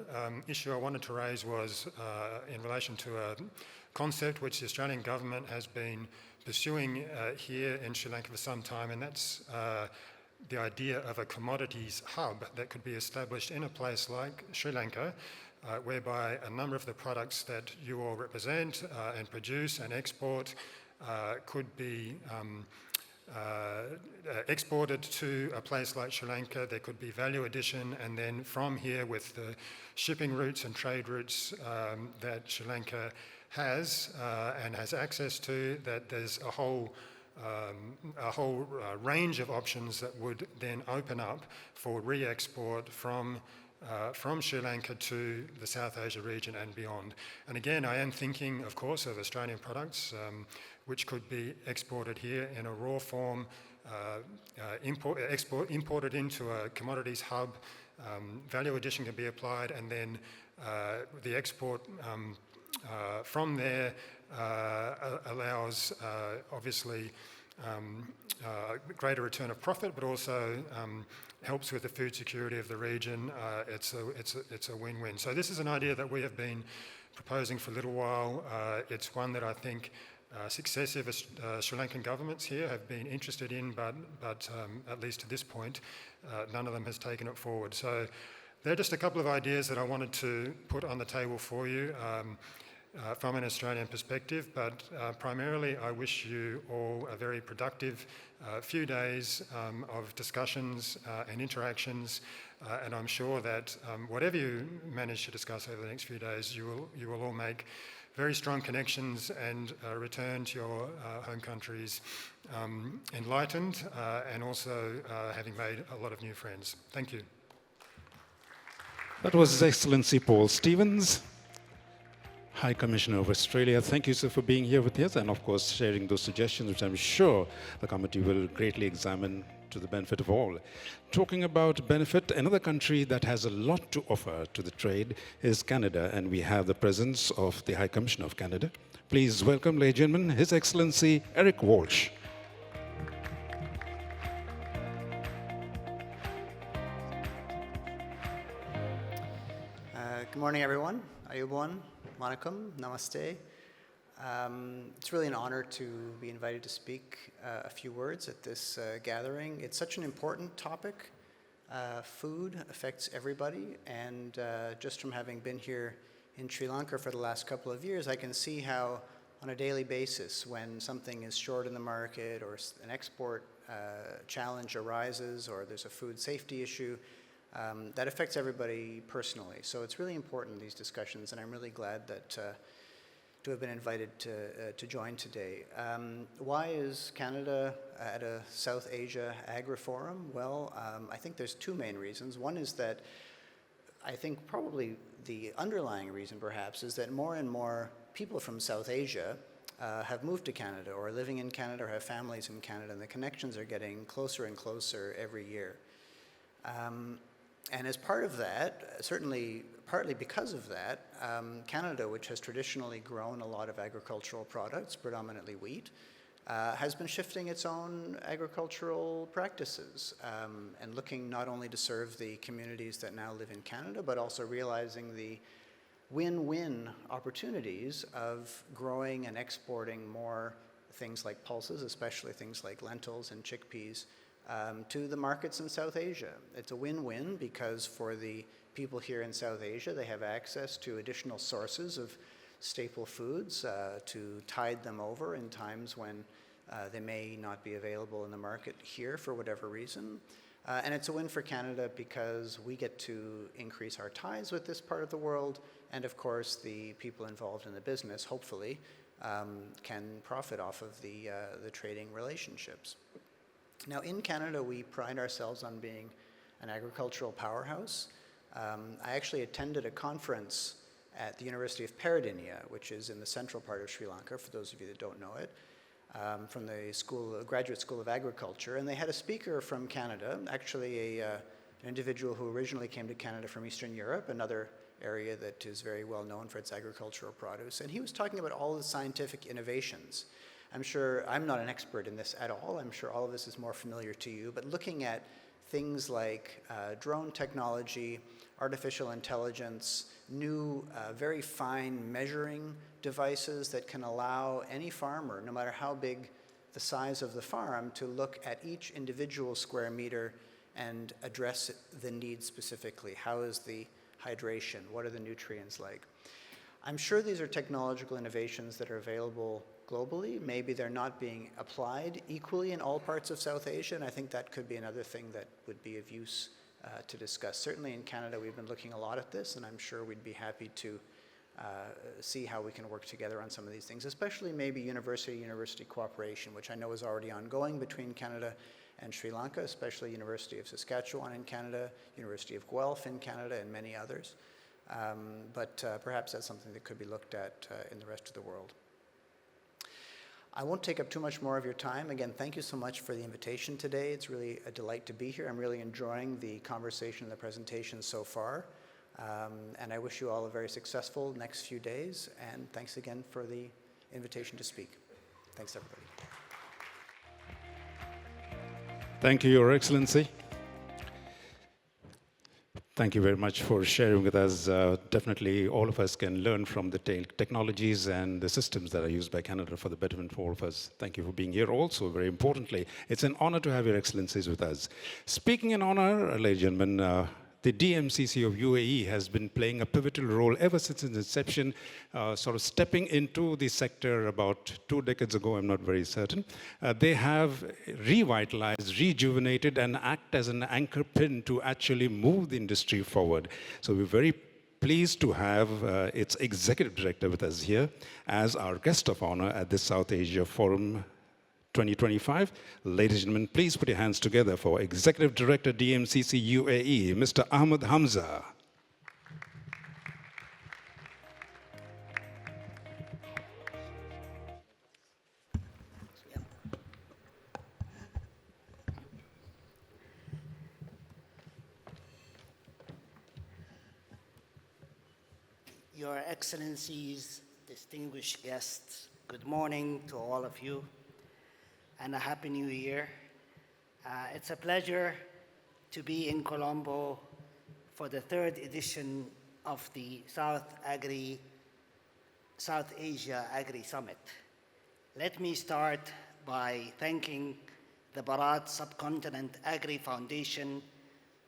issue I wanted to raise was in relation to a concept which the Australian government has been pursuing here in Sri Lanka for some time, and that's the idea of a commodities hub that could be established in a place like Sri Lanka, whereby a number of the products that you all represent and produce and export could be exported to a place like Sri Lanka. There could be value addition, and then from here, with the shipping routes and trade routes that Sri Lanka has and has access to, that there's a whole range of options that would then open up for re-export from Sri Lanka to the South Asia region and beyond. And again, I am thinking, of course, of Australian products which could be exported here in a raw form, imported into a commodities hub, value addition can be applied, and then the export from there allows, obviously, greater return of profit, but also helps with the food security of the region. It's a win-win. So this is an idea that we have been proposing for a little while. It's one that I think successive Sri Lankan governments here have been interested in, but at least to this point, none of them has taken it forward. So there are just a couple of ideas that I wanted to put on the table for you from an Australian perspective, but primarily I wish you all a very productive few days of discussions and interactions, and I'm sure that whatever you manage to discuss over the next few days, you will all make very strong connections and return to your home countries enlightened and also having made a lot of new friends. Thank you. That was His Excellency Paul Stevens, High Commissioner of Australia. Thank you, sir, for being here with us and, of course, sharing those suggestions, which I'm sure the committee will greatly examine to the benefit of all. Talking about benefit, another country that has a lot to offer to the trade is Canada, and we have the presence of the High Commissioner of Canada. Please welcome, ladies and gentlemen, His Excellency Eric Walsh. Good morning, everyone. Ayubowan, Manakum, Namaste. It's really an honor to be invited to speak a few words at this gathering. It's such an important topic. Food affects everybody, and just from having been here in Sri Lanka for the last couple of years, I can see how on a daily basis, when something is short in the market or an export challenge arises or there's a food safety issue, that affects everybody personally. So it's really important, these discussions, and I'm really glad that to have been invited to join today. Why is Canada at a South Asia Agri-Forum? Well, I think there's two main reasons. One is that I think probably the underlying reason perhaps is that more and more people from South Asia have moved to Canada or are living in Canada or have families in Canada, and the connections are getting closer and closer every year. And as part of that, certainly partly because of that, Canada, which has traditionally grown a lot of agricultural products, predominantly wheat, has been shifting its own agricultural practices and looking not only to serve the communities that now live in Canada, but also realizing the win-win opportunities of growing and exporting more things like pulses, especially things like lentils and chickpeas, to the markets in South Asia. It's a win-win because for the people here in South Asia, they have access to additional sources of staple foods to tide them over in times when they may not be available in the market here for whatever reason. And it's a win for Canada because we get to increase our ties with this part of the world, and of course the people involved in the business, hopefully, can profit off of the trading relationships. Now, in Canada, we pride ourselves on being an agricultural powerhouse. I actually attended a conference at the University of Peradeniya, which is in the central part of Sri Lanka, for those of you that don't know it, from the Graduate School of Agriculture, and they had a speaker from Canada, actually an individual who originally came to Canada from Eastern Europe, another area that is very well known for its agricultural produce, and he was talking about all the scientific innovations. I'm sure, I'm not an expert in this at all, I'm sure all of this is more familiar to you, but looking at things like drone technology, artificial intelligence, new very fine measuring devices that can allow any farmer, no matter how big the size of the farm, to look at each individual square meter and address the need specifically. How is the hydration? What are the nutrients like? I'm sure these are technological innovations that are available globally. Maybe they're not being applied equally in all parts of South Asia, and I think that could be another thing that would be of use to discuss. Certainly in Canada, we've been looking a lot at this, and I'm sure we'd be happy to see how we can work together on some of these things, especially maybe university-university cooperation, which I know is already ongoing between Canada and Sri Lanka, especially University of Saskatchewan in Canada, University of Guelph in Canada, and many others. But perhaps that's something that could be looked at in the rest of the world. I won't take up too much more of your time. Again, thank you so much for the invitation today. It's really a delight to be here. I'm really enjoying the conversation and the presentation so far. And I wish you all a very successful next few days. And thanks again for the invitation to speak. Thanks, everybody. Thank you, Your Excellency. Thank you very much for sharing with us. Definitely all of us can learn from the technologies and the systems that are used by Canada for the betterment for all of us. Thank you for being here also, very importantly. It's an honor to have Your Excellencies with us. Speaking in honor, ladies and gentlemen, the DMCC of UAE has been playing a pivotal role ever since its inception, sort of stepping into the sector about 2 decades ago, I'm not very certain. They have revitalized, rejuvenated, and act as an anchor pin to actually move the industry forward. So we're very pleased to have its executive director with us here as our guest of honor at this South Asia Forum 2025. Ladies and gentlemen, please put your hands together for Executive Director DMCC UAE, Mr. Ahmad Hamza. Your Excellencies, distinguished guests, good morning to all of you, and a Happy New Year. It's a pleasure to be in Colombo for the 3rd edition of the South Asia Agri Summit. Let me start by thanking the Bharat Subcontinent Agri Foundation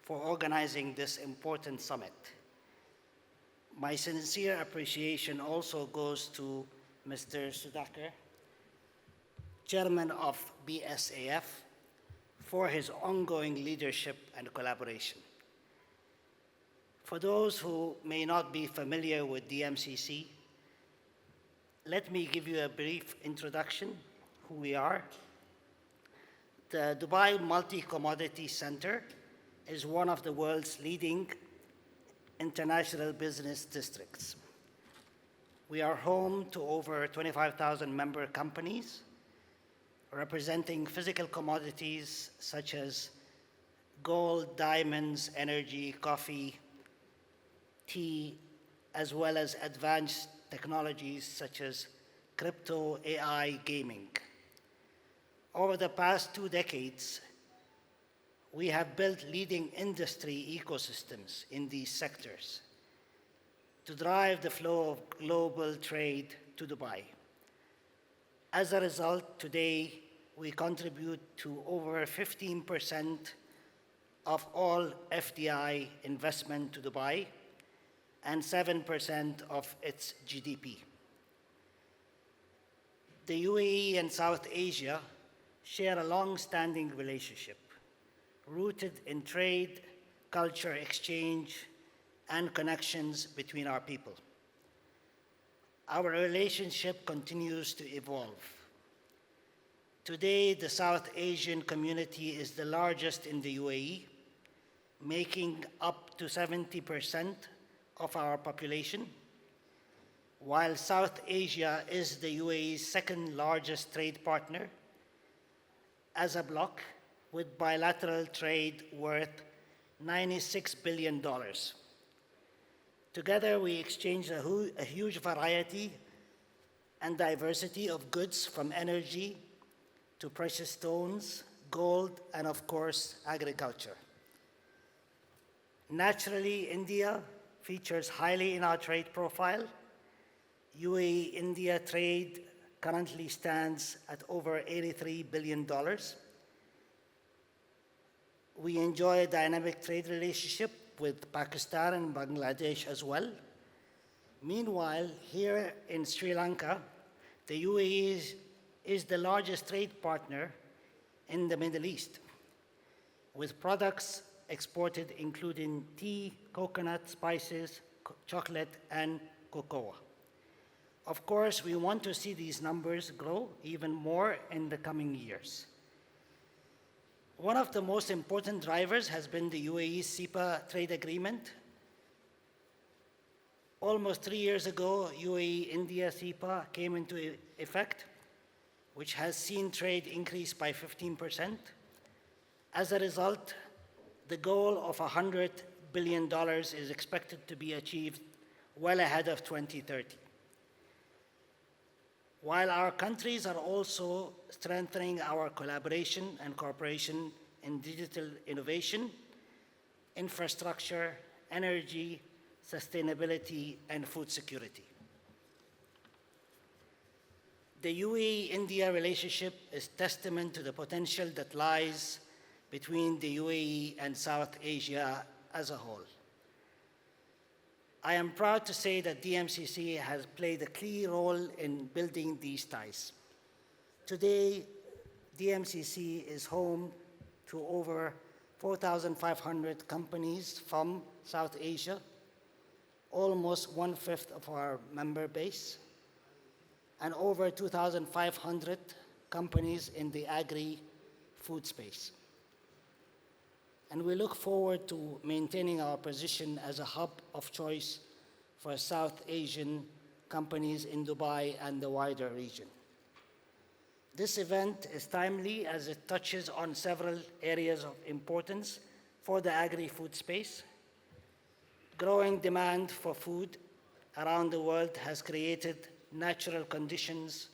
for organizing this important summit. My sincere appreciation also goes to Mr. Sudhakar, Chairman of BSAF, for his ongoing leadership and collaboration. For those who may not be familiar with DMCC, let me give you a brief introduction, who we are. The Dubai Multi-Commodity Center is one of the world's leading international business districts. We are home to over 25,000 member companies, representing physical commodities such as gold, diamonds, energy, coffee, tea, as well as advanced technologies such as crypto, AI, gaming. Over the past 2 decades, we have built leading industry ecosystems in these sectors to drive the flow of global trade to Dubai. As a result, today, we contribute to over 15% of all FDI investment to Dubai and 7% of its GDP. The UAE and South Asia share a long-standing relationship rooted in trade, culture exchange, and connections between our people. our relationship continues to evolve. Today, the South Asian community is the largest in the UAE, making up to 70% of our population, while South Asia is the UAE's second largest trade partner as a bloc, with bilateral trade worth $96 billion. Together, we exchange a huge variety and diversity of goods, from energy to precious stones, gold, and of course, agriculture. Naturally, India features highly in our trade profile. UAE-India trade currently stands at over $83 billion. We enjoy a dynamic trade relationship with Pakistan and Bangladesh as well. Meanwhile, here in Sri Lanka, the UAE is the largest trade partner in the Middle East, with products exported including tea, coconut, spices, chocolate, and cocoa. Of course, we want to see these numbers grow even more in the coming years. One of the most important drivers has been the UAE SEPA trade agreement. Almost 3 years ago, UAE-India SEPA came into effect, which has seen trade increase by 15%. As a result, the goal of $100 billion is expected to be achieved well ahead of 2030. While our countries are also strengthening our collaboration and cooperation in digital innovation, infrastructure, energy, sustainability, and food security. The UAE-India relationship is testament to the potential that lies between the UAE and South Asia as a whole. I am proud to say that DMCC has played a key role in building these ties. Today, DMCC is home to over 4,500 companies from South Asia, almost 1/5 of our member base, and over 2,500 companies in the agri-food space. And we look forward to maintaining our position as a hub of choice for South Asian companies in Dubai and the wider region. This event is timely as it touches on several areas of importance for the agri-food space. Growing demand for food around the world has created natural conditions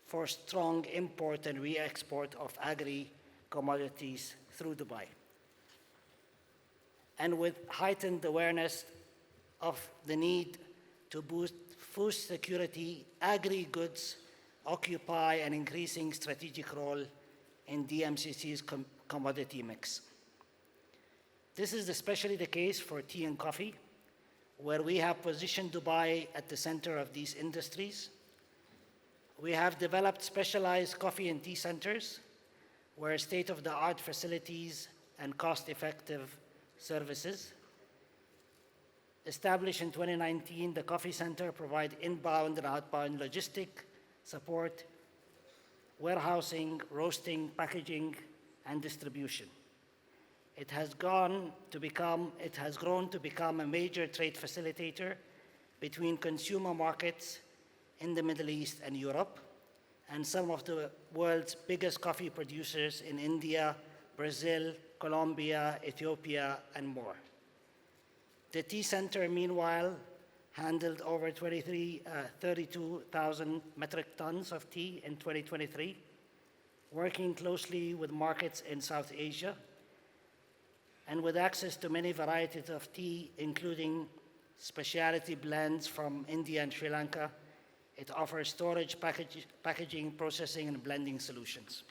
for strong import and re-export of agri-commodities through Dubai. And with heightened awareness of the need to boost food security, agri-goods occupy an increasing strategic role in DMCC's commodity mix. This is especially the case for tea and coffee, where we have positioned Dubai at the center of these industries. We have developed specialized coffee and tea centers, where state-of-the-art facilities and cost-effective services. Established in 2019, the Coffee Center provides inbound and outbound logistic support, warehousing, roasting, packaging, and distribution. It has grown to become a major trade facilitator between consumer markets in the Middle East and Europe, and some of the world's biggest coffee producers in India, Brazil, Colombia, Ethiopia, and more. The Tea Center, meanwhile, handled over 32,000 metric tons of tea in 2023, working closely with markets in South Asia, and with access to many varieties of tea, including specialty blends from India and Sri Lanka. It offers storage, packaging, processing, and blending solutions.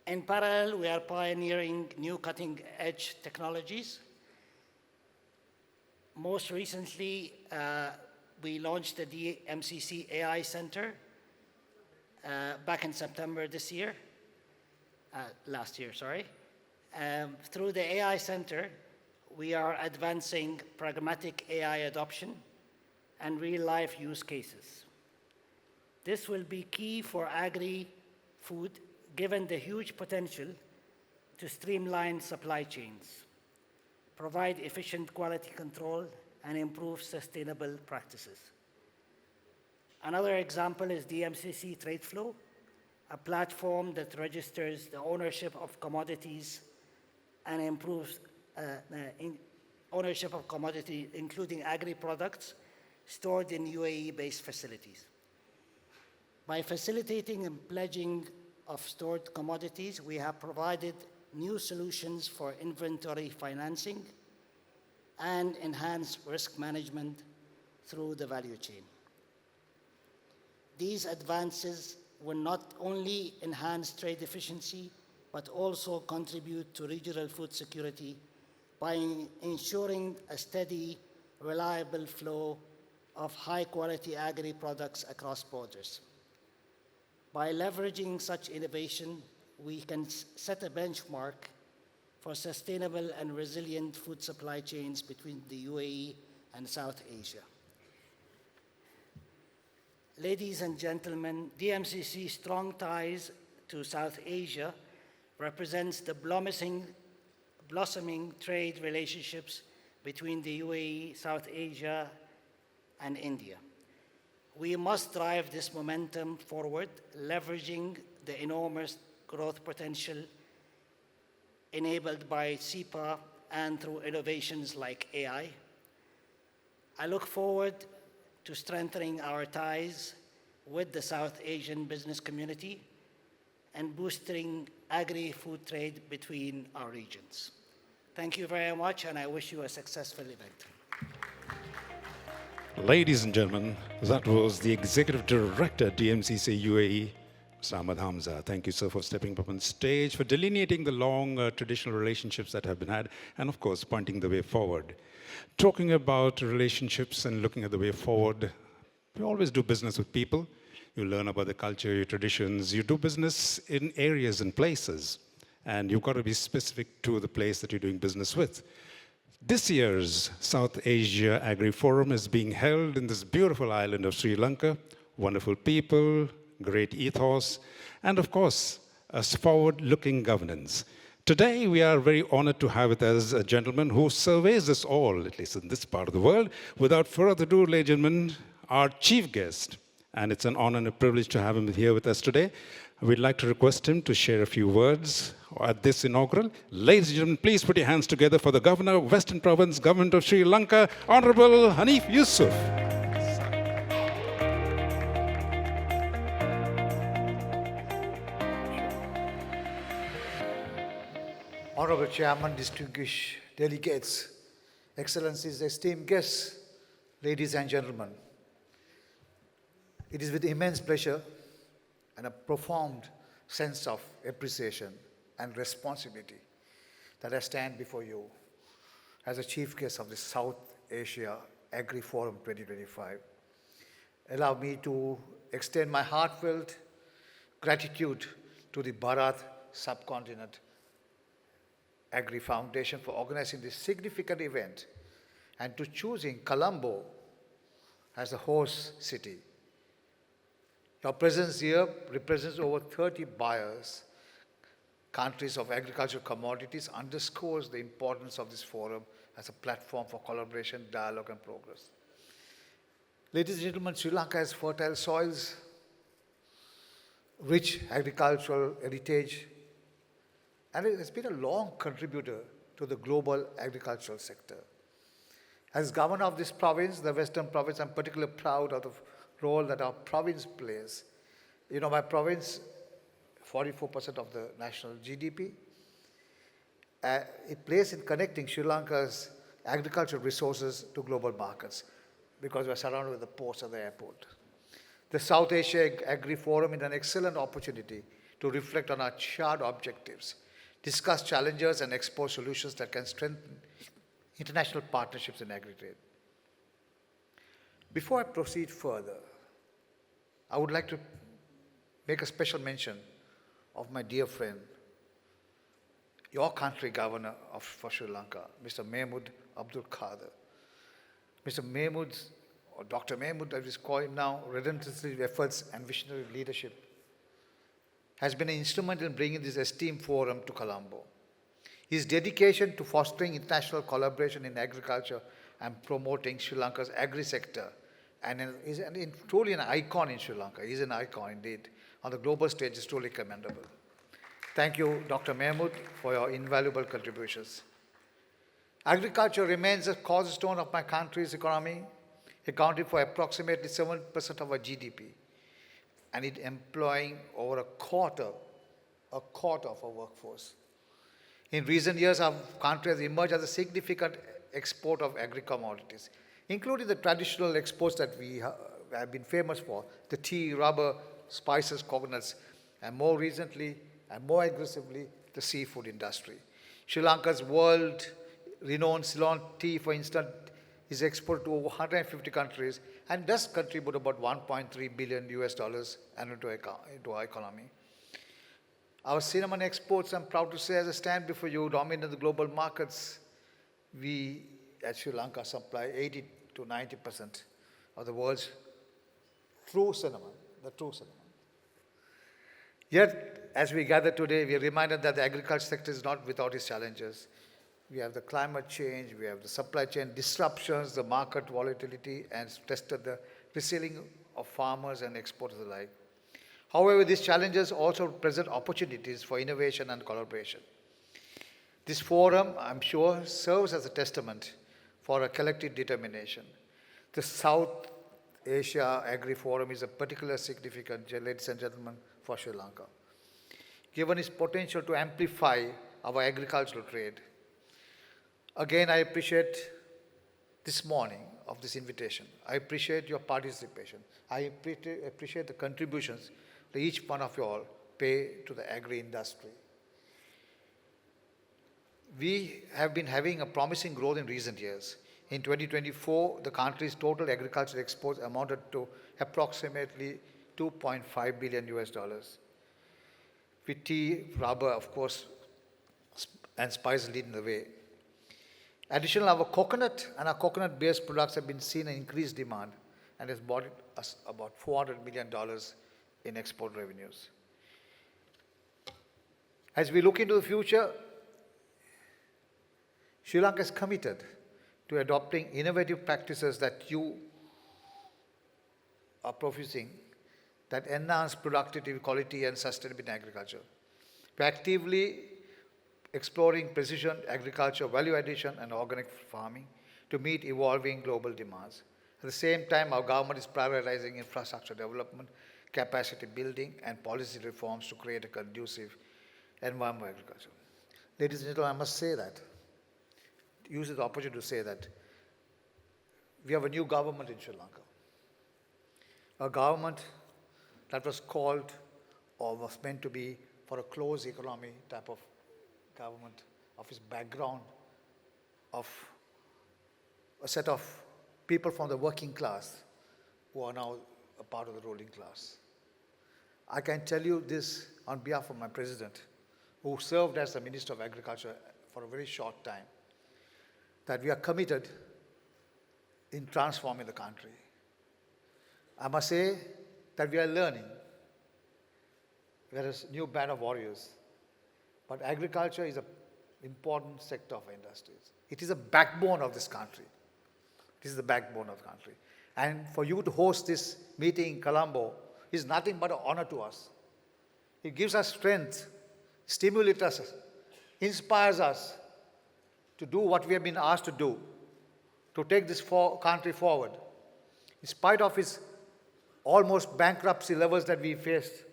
In parallel, we are pioneering new cutting-edge technologies. Most recently, we launched the DMCC AI Center back in September last year, sorry. Through the AI Center, we are advancing pragmatic AI adoption and real-life use cases. This will be key for agri-food, given the huge potential to streamline supply chains, provide efficient quality control, and improve sustainable practices. Another example is DMCC TradeFlow, a platform that registers the ownership of commodities and improves ownership of commodities, including agri-products, stored in UAE-based facilities. By facilitating and pledging of stored commodities, we have provided new solutions for inventory financing and enhanced risk management through the value chain. These advances will not only enhance trade efficiency, but also contribute to regional food security by ensuring a steady, reliable flow of high-quality agri-products across borders. By leveraging such innovation, we can set a benchmark for sustainable and resilient food supply chains between the UAE and South Asia. Ladies and gentlemen, DMCC's strong ties to South Asia represents the blossoming trade relationships between the UAE, South Asia, and India. We must drive this momentum forward, leveraging the enormous growth potential enabled by SEPA and through innovations like AI. I look forward to strengthening our ties with the South Asian business community and boosting agri-food trade between our regions. Thank you very much, and I wish you a successful event. Ladies and gentlemen, that was the Executive Director, DMCC UAE, Mr. Ahmad Hamza. Thank you, sir, for stepping up on stage, for delineating the long traditional relationships that have been had, and of course, pointing the way forward. Talking about relationships and looking at the way forward, we always do business with people. You learn about the culture, your traditions. You do business in areas and places, and you've got to be specific to the place that you're doing business with. This year's South Asia Agri Forum is being held in this beautiful island of Sri Lanka. Wonderful people, great ethos, and of course, a forward-looking governance. Today, we are very honored to have with us a gentleman who surveys us all, at least in this part of the world. Without further ado, ladies and gentlemen, our chief guest, and it's an honor and a privilege to have him here with us today. We'd like to request him to share a few words at this inaugural. Ladies and gentlemen, please put your hands together for the Governor of Western Province, Government of Sri Lanka, Honorable Hanif Yusoof. Honorable Chairman, distinguished delegates, Excellencies, esteemed guests, ladies and gentlemen. It is with immense pleasure and a profound sense of appreciation and responsibility that I stand before you as a chief guest of the South Asia Agri Forum 2025. Allow me to extend my heartfelt gratitude to the Bharat Subcontinent Agri Foundation for organizing this significant event and to choosing Colombo as the host city. Your presence here represents over 30 buyers, countries of agricultural commodities, underscores the importance of this forum as a platform for collaboration, dialogue, and progress. Ladies and gentlemen, Sri Lanka has fertile soils, rich agricultural heritage, and it has been a long contributor to the global agricultural sector. As governor of this province, the Western Province, I'm particularly proud of the role that our province plays. You know, my province, 44% of the national GDP, it plays in connecting Sri Lanka's agricultural resources to global markets because we're surrounded with the ports and the airport. The South Asia Agri Forum is an excellent opportunity to reflect on our shared objectives, discuss challenges and explore solutions that can strengthen international partnerships in agri-trade. Before I proceed further, I would like to make a special mention of my dear friend, your country governor for Sri Lanka, Mr. Mahmood Abdul Khader. Mr. Mahmood or Dr. Mahmood, as we call him now, relentless efforts and visionary leadership, has been an instrument in bringing this esteemed forum to Colombo. His dedication to fostering international collaboration in agriculture and promoting Sri Lanka's agri-sector, and is truly an icon in Sri Lanka. He's an icon indeed. On the global stage is truly commendable. Thank you, Dr. Mahmood, for your invaluable contributions. Agriculture remains a cornerstone of my country's economy, accounting for approximately 7% of our GDP, and it employing over a quarter of our workforce. In recent years, our country has emerged as a significant exporter of agri-commodities, including the traditional exports that we have been famous for, the tea, rubber, spices, coconuts, and more recently and more aggressively, the seafood industry. Sri Lanka's world-renowned Ceylon tea, for instance, is exported to over 150 countries and does contribute about $1.3 billion annually to our economy. Our cinnamon exports, I'm proud to say, as I stand before you, dominate the global markets. We at Sri Lanka supply 80 to 90% of the world's true cinnamon, the true cinnamon. Yet, as we gather today, we are reminded that the agriculture sector is not without its challenges. We have the climate change, we have the supply chain disruptions, the market volatility, and tested the resilience of farmers and exporters alike. However, these challenges also present opportunities for innovation and collaboration. This forum, I'm sure, serves as a testament for a collective determination. The South Asia Agri Forum is a particularly significant, ladies and gentlemen, for Sri Lanka, given its potential to amplify our agricultural trade. Again, I appreciate this morning of this invitation. I appreciate your participation. I appreciate the contributions that each one of you all pay to the agri-industry. We have been having a promising growth in recent years. In 2024, the country's total agricultural exports amounted to approximately $2.5 billion, with tea, rubber, of course, and spice leading the way. Additionally, our coconut and our coconut-based products have been seen an increased demand and has brought us about $400 million in export revenues. As we look into the future, Sri Lanka is committed to adopting innovative practices that you are professing that enhance productivity, quality, and sustainability in agriculture. We're actively exploring precision agriculture, value addition, and organic farming to meet evolving global demands. At the same time, our government is prioritizing infrastructure development, capacity building, and policy reforms to create a conducive environment for agriculture. Ladies and gentlemen, I must say that, use this opportunity to say that we have a new government in Sri Lanka. A government that was called or was meant to be for a closed economy type of government, of its background, of a set of people from the working class who are now a part of the ruling class. I can tell you this on behalf of my president, who served as the Minister of Agriculture for a very short time, that we are committed in transforming the country. I must say that we are learning. There is a new band of warriors. But agriculture is an important sector of industries. It is a backbone of this country. It is the backbone of the country. And for you to host this meeting in Colombo is nothing but an honor to us. It gives us strength, stimulates us, inspires us to do what we have been asked to do, to take this country forward. In spite of its almost bankruptcy levels that we faced,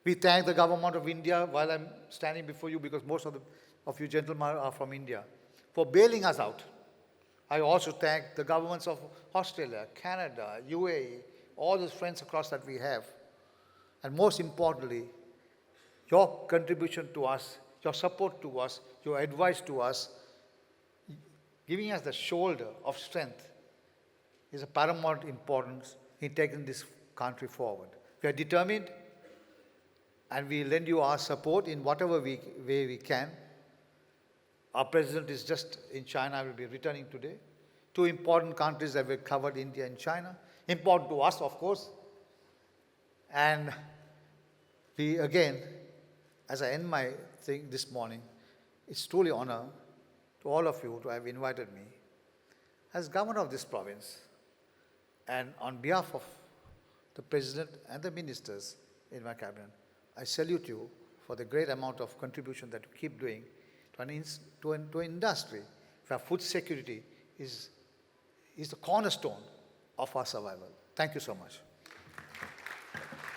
we thank the government of India while I'm standing before you, because most of you gentlemen are from India, for bailing us out. I also thank the governments of Australia, Canada, UAE, all those friends across that we have. And most importantly, your contribution to us, your support to us, your advice to us, giving us the shoulder of strength is of paramount importance in taking this country forward. We are determined, and we lend you our support in whatever way we can. Our president is just in China, will be returning today Two important countries that we covered, India and China. Important to us, of course. And we, again, as I end my thing this morning, it's truly honor to all of you to have invited me as governor of this province. And on behalf of the president and the ministers in my cabinet, I salute you for the great amount of contribution that you keep doing to an industry where food security is the cornerstone of our survival. Thank you so much.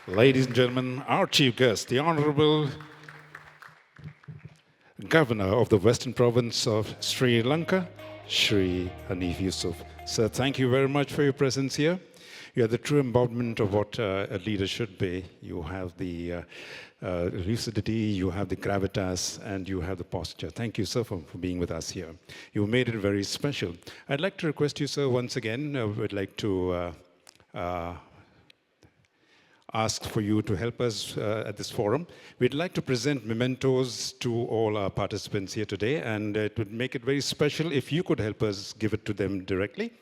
Ladies and gentlemen, our chief guest, the Honorable Governor of the Western Province of Sri Lanka, Shri Hanif Yusoof. Sir, thank you very much for your presence here. You are the true embodiment of what a leader should be. You have the lucidity, you have the gravitas, and you have the posture. Thank you, sir, for being with us here. You made it very special. I'd like to request you, sir, once again, we'd like to ask for you to help us at this forum. We'd like to present mementos to all our participants here today, and it would make it very special if you could help us give it to them directly,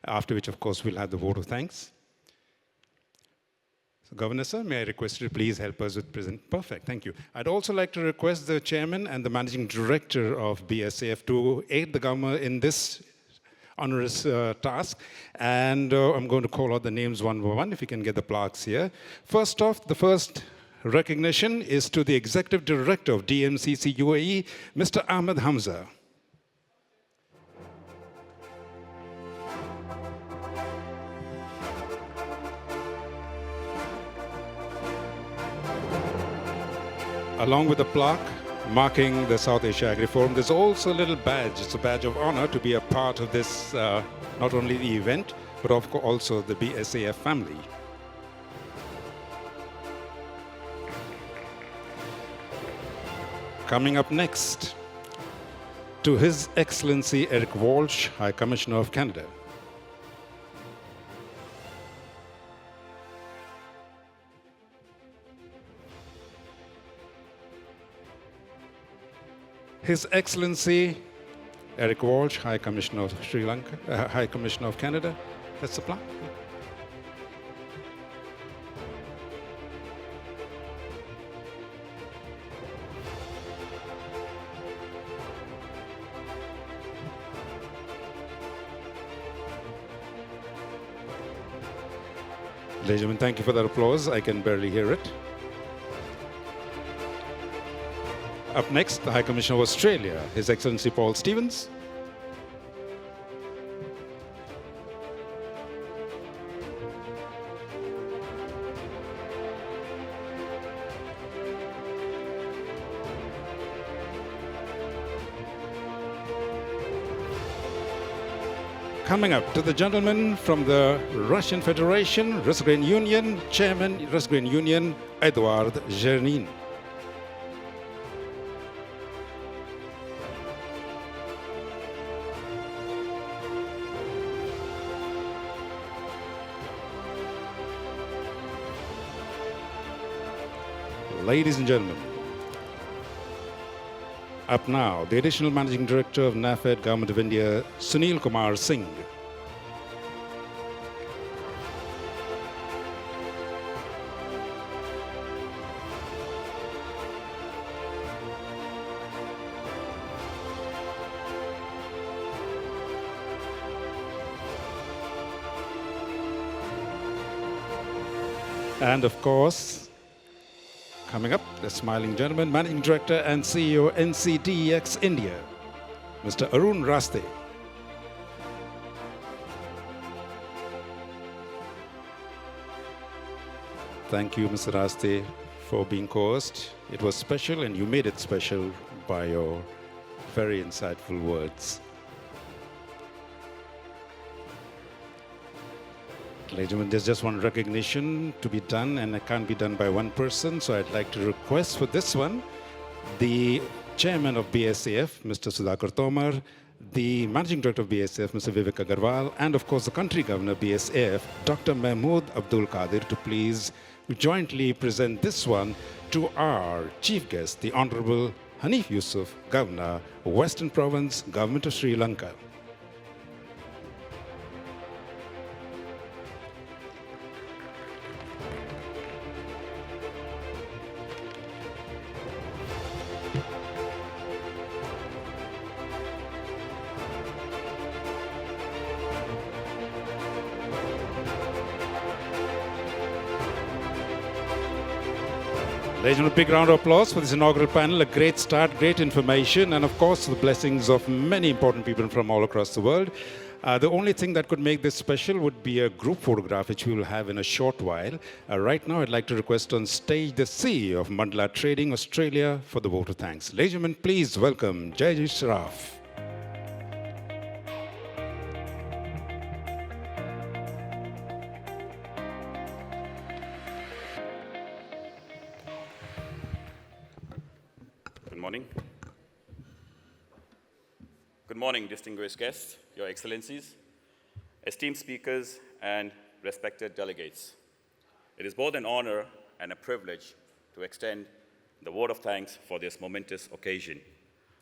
after which, of course, we'll have the vote of thanks. So, Governor, sir, may I request you to please help us with present? Perfect, thank you. I'd also like to request the chairman and the managing director of BSAF to aid the governor in this onerous task, and I'm going to call out the names one by one, if you can get the plaques here. First off, the first recognition is to the Executive Director of DMCC UAE, Mr. Ahmad Hamza. Along with the plaque marking the South Asia Agri Forum, there's also a little badge. It's a badge of honor to be a part of this, not only the event, but of course also the BSAF family. Coming up next, to His Excellency Eric Walsh, High Commissioner of Canada. His Excellency Eric Walsh, High Commissioner of Sri Lanka, High Commissioner of Canada. That's the plaque. Ladies and gentlemen, thank you for that applause. I can barely hear it. Up next, the High Commissioner of Australia, His Excellency Paul Stevens. Coming up, to the gentleman from the Russian Federation, RUSGRAIN Union, Chairman, RUSGRAIN Union, Eduard Zernin. Ladies and gentlemen, up now, the Additional Managing Director of NAFED, Government of India, Sunil Kumar Singh. And of course, coming up, the smiling gentleman, Managing Director and CEO NCDEX India, Mr. Arun Raste. Thank you, Mr. Raste, for being co-host. It was special, and you made it special by your very insightful words. Ladies and gentlemen, there's just one recognition to be done, and it can't be done by one person, so I'd like to request for this one, the Chairman of BSAF, Mr. Sudhakar Tomar, the Managing Director of BSAF, Mr. Vivek Agrawal, and of course the Country Governor of BSAF, Dr. Mahmood Abdul Qadir, to please jointly present this one to our Chief Guest, the Honorable Hanif Yusoof, Governor, Western Province, Government of Sri Lanka. Ladies and gentlemen, a big round of applause for this inaugural panel. A great start, great information, and of course, the blessings of many important people from all across the world. The only thing that could make this special would be a group photograph, which we will have in a short while. Right now, I'd like to request on stage the CEO of Mandala Trading, Australia, for the vote of thanks. Ladies and gentlemen, please welcome Jai Saraff. Good morning, distinguished guests, Your Excellencies, esteemed speakers, and respected delegates. It is both an honor and a privilege to extend the vote of thanks for this momentous occasion,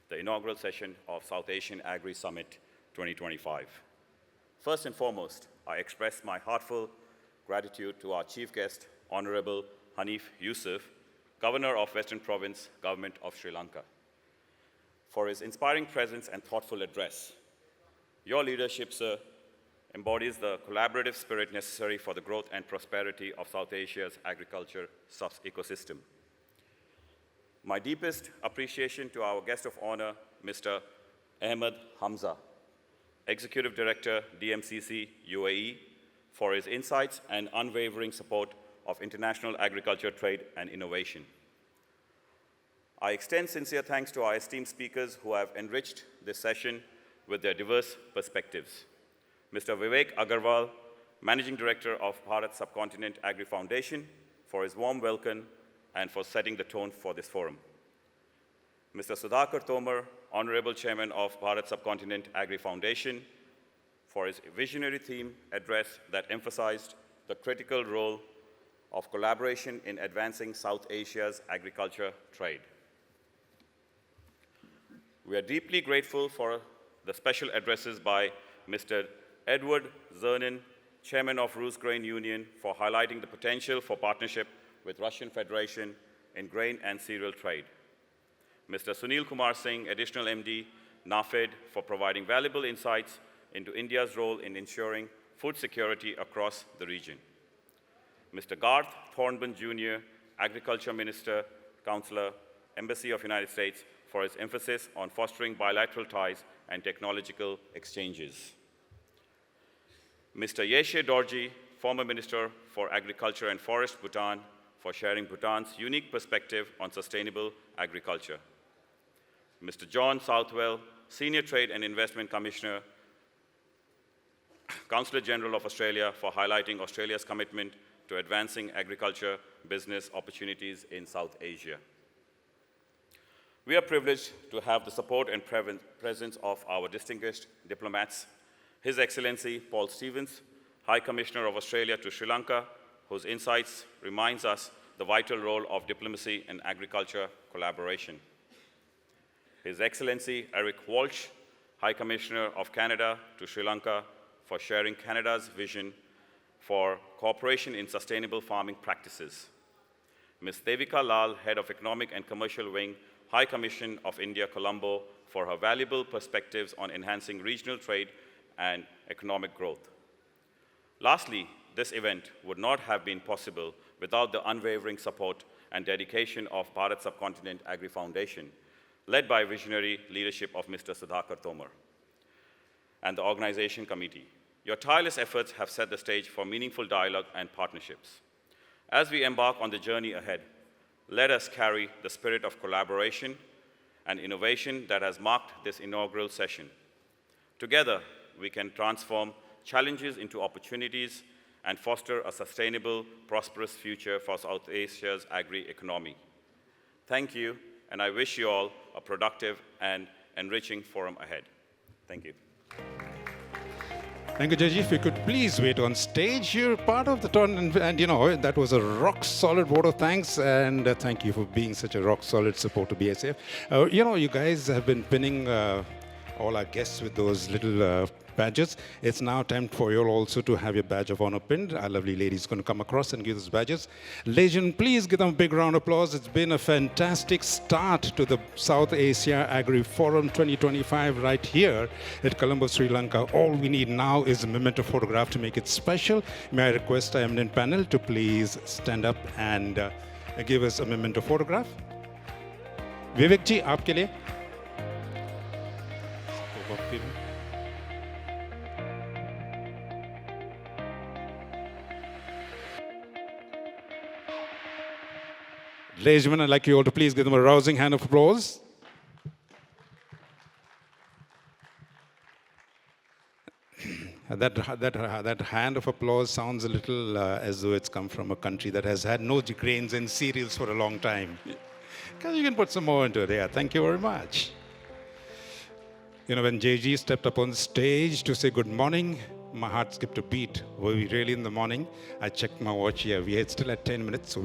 the inaugural session of South Asian Agri Summit 2025. First and foremost, I express my heartfelt gratitude to our chief guest, Honorable Hanif Yusoof, Governor of Western Province, Government of Sri Lanka, for his inspiring presence and thoughtful address. Your leadership, sir, embodies the collaborative spirit necessary for the growth and prosperity of South Asia's agriculture ecosystem. My deepest appreciation to our guest of honor, Mr. Ahmad Hamza, Executive Director, DMCC, UAE, for his insights and unwavering support of international agriculture, trade, and innovation. I extend sincere thanks to our esteemed speakers who have enriched this session with their diverse perspectives. Mr. Vivek Agrawal, Managing Director of Bharat Subcontinent Agri Foundation, for his warm welcome and for setting the tone for this forum. Mr. Sudhakar Tomar, Honorable Chairman of Bharat Subcontinent Agri Foundation, for his visionary theme address that emphasized the critical role of collaboration in advancing South Asia's agriculture trade. We are deeply grateful for the special addresses by Mr. Eduard Zernin, Chairman of RUSGRAIN Union, for highlighting the potential for partnership with Russian Federation in grain and cereal trade. Mr. Sunil Kumar Singh, Additional MD, NAFED, for providing valuable insights into India's role in ensuring food security across the region. Mr. Govt Hon'ble Jr., Agriculture Minister, Counselor, Embassy of United States, for his emphasis on fostering bilateral ties and technological exchanges. Mr. Yeshe Dorji, former Minister for Agriculture and Forest, Bhutan, for sharing Bhutan's unique perspective on sustainable agriculture. Mr. John Southwell, Senior Trade and Investment Commissioner, Consul General of Australia, for highlighting Australia's commitment to advancing agriculture business opportunities in South Asia. We are privileged to have the support and presence of our distinguished diplomats, His Excellency Paul Stevens, High Commissioner of Australia to Sri Lanka, whose insights reminds us the vital role of diplomacy and agriculture collaboration. His Excellency Eric Walsh, High Commissioner of Canada to Sri Lanka, for sharing Canada's vision for cooperation in sustainable farming practices. Ms. Devika Lal, Head of Economic and Commercial Wing, High Commission of India, Colombo, for her valuable perspectives on enhancing regional trade and economic growth. Lastly, this event would not have been possible without the unwavering support and dedication of Bharat Subcontinent Agri Foundation, led by visionary leadership of Mr. Sudhakar Tomar and the organization committee. Your tireless efforts have set the stage for meaningful dialogue and partnerships. As we embark on the journey ahead, let us carry the spirit of collaboration and innovation that has marked this inaugural session. Together, we can transform challenges into opportunities and foster a sustainable, prosperous future for South Asia's agri-economy. Thank you, and I wish you all a productive and enriching forum ahead. Thank you. Thank you, Jaji. If you could please wait on stage. You're part of the turn, and you know, that was a rock-solid vote of thanks, and thank you for being such a rock-solid support to BSAF. You know, you guys have been pinning all our guests with those little badges. It's now time for you all also to have your badge of honor pinned. Our lovely lady is going to come across and give those badges. Ladies and gentlemen, please give them a big round of applause. It's been a fantastic start to the South Asia Agri Forum 2025 right here at Colombo, Sri Lanka. All we need now is a memento photograph to make it special. May I request our eminent panel to please stand up and give us a memento photograph. Vivek ji, aapke liye. Ladies and gentlemen, I'd like you all to please give them a rousing hand of applause. That hand of applause sounds a little as though it's come from a country that has had no grains and cereals for a long time. You can put some more into it. Yeah, thank you very much. You know, when JG stepped up on stage to say good morning, my heart skipped a beat. Were we really in the morning? I checked my watch here. We had still had 10 minutes. So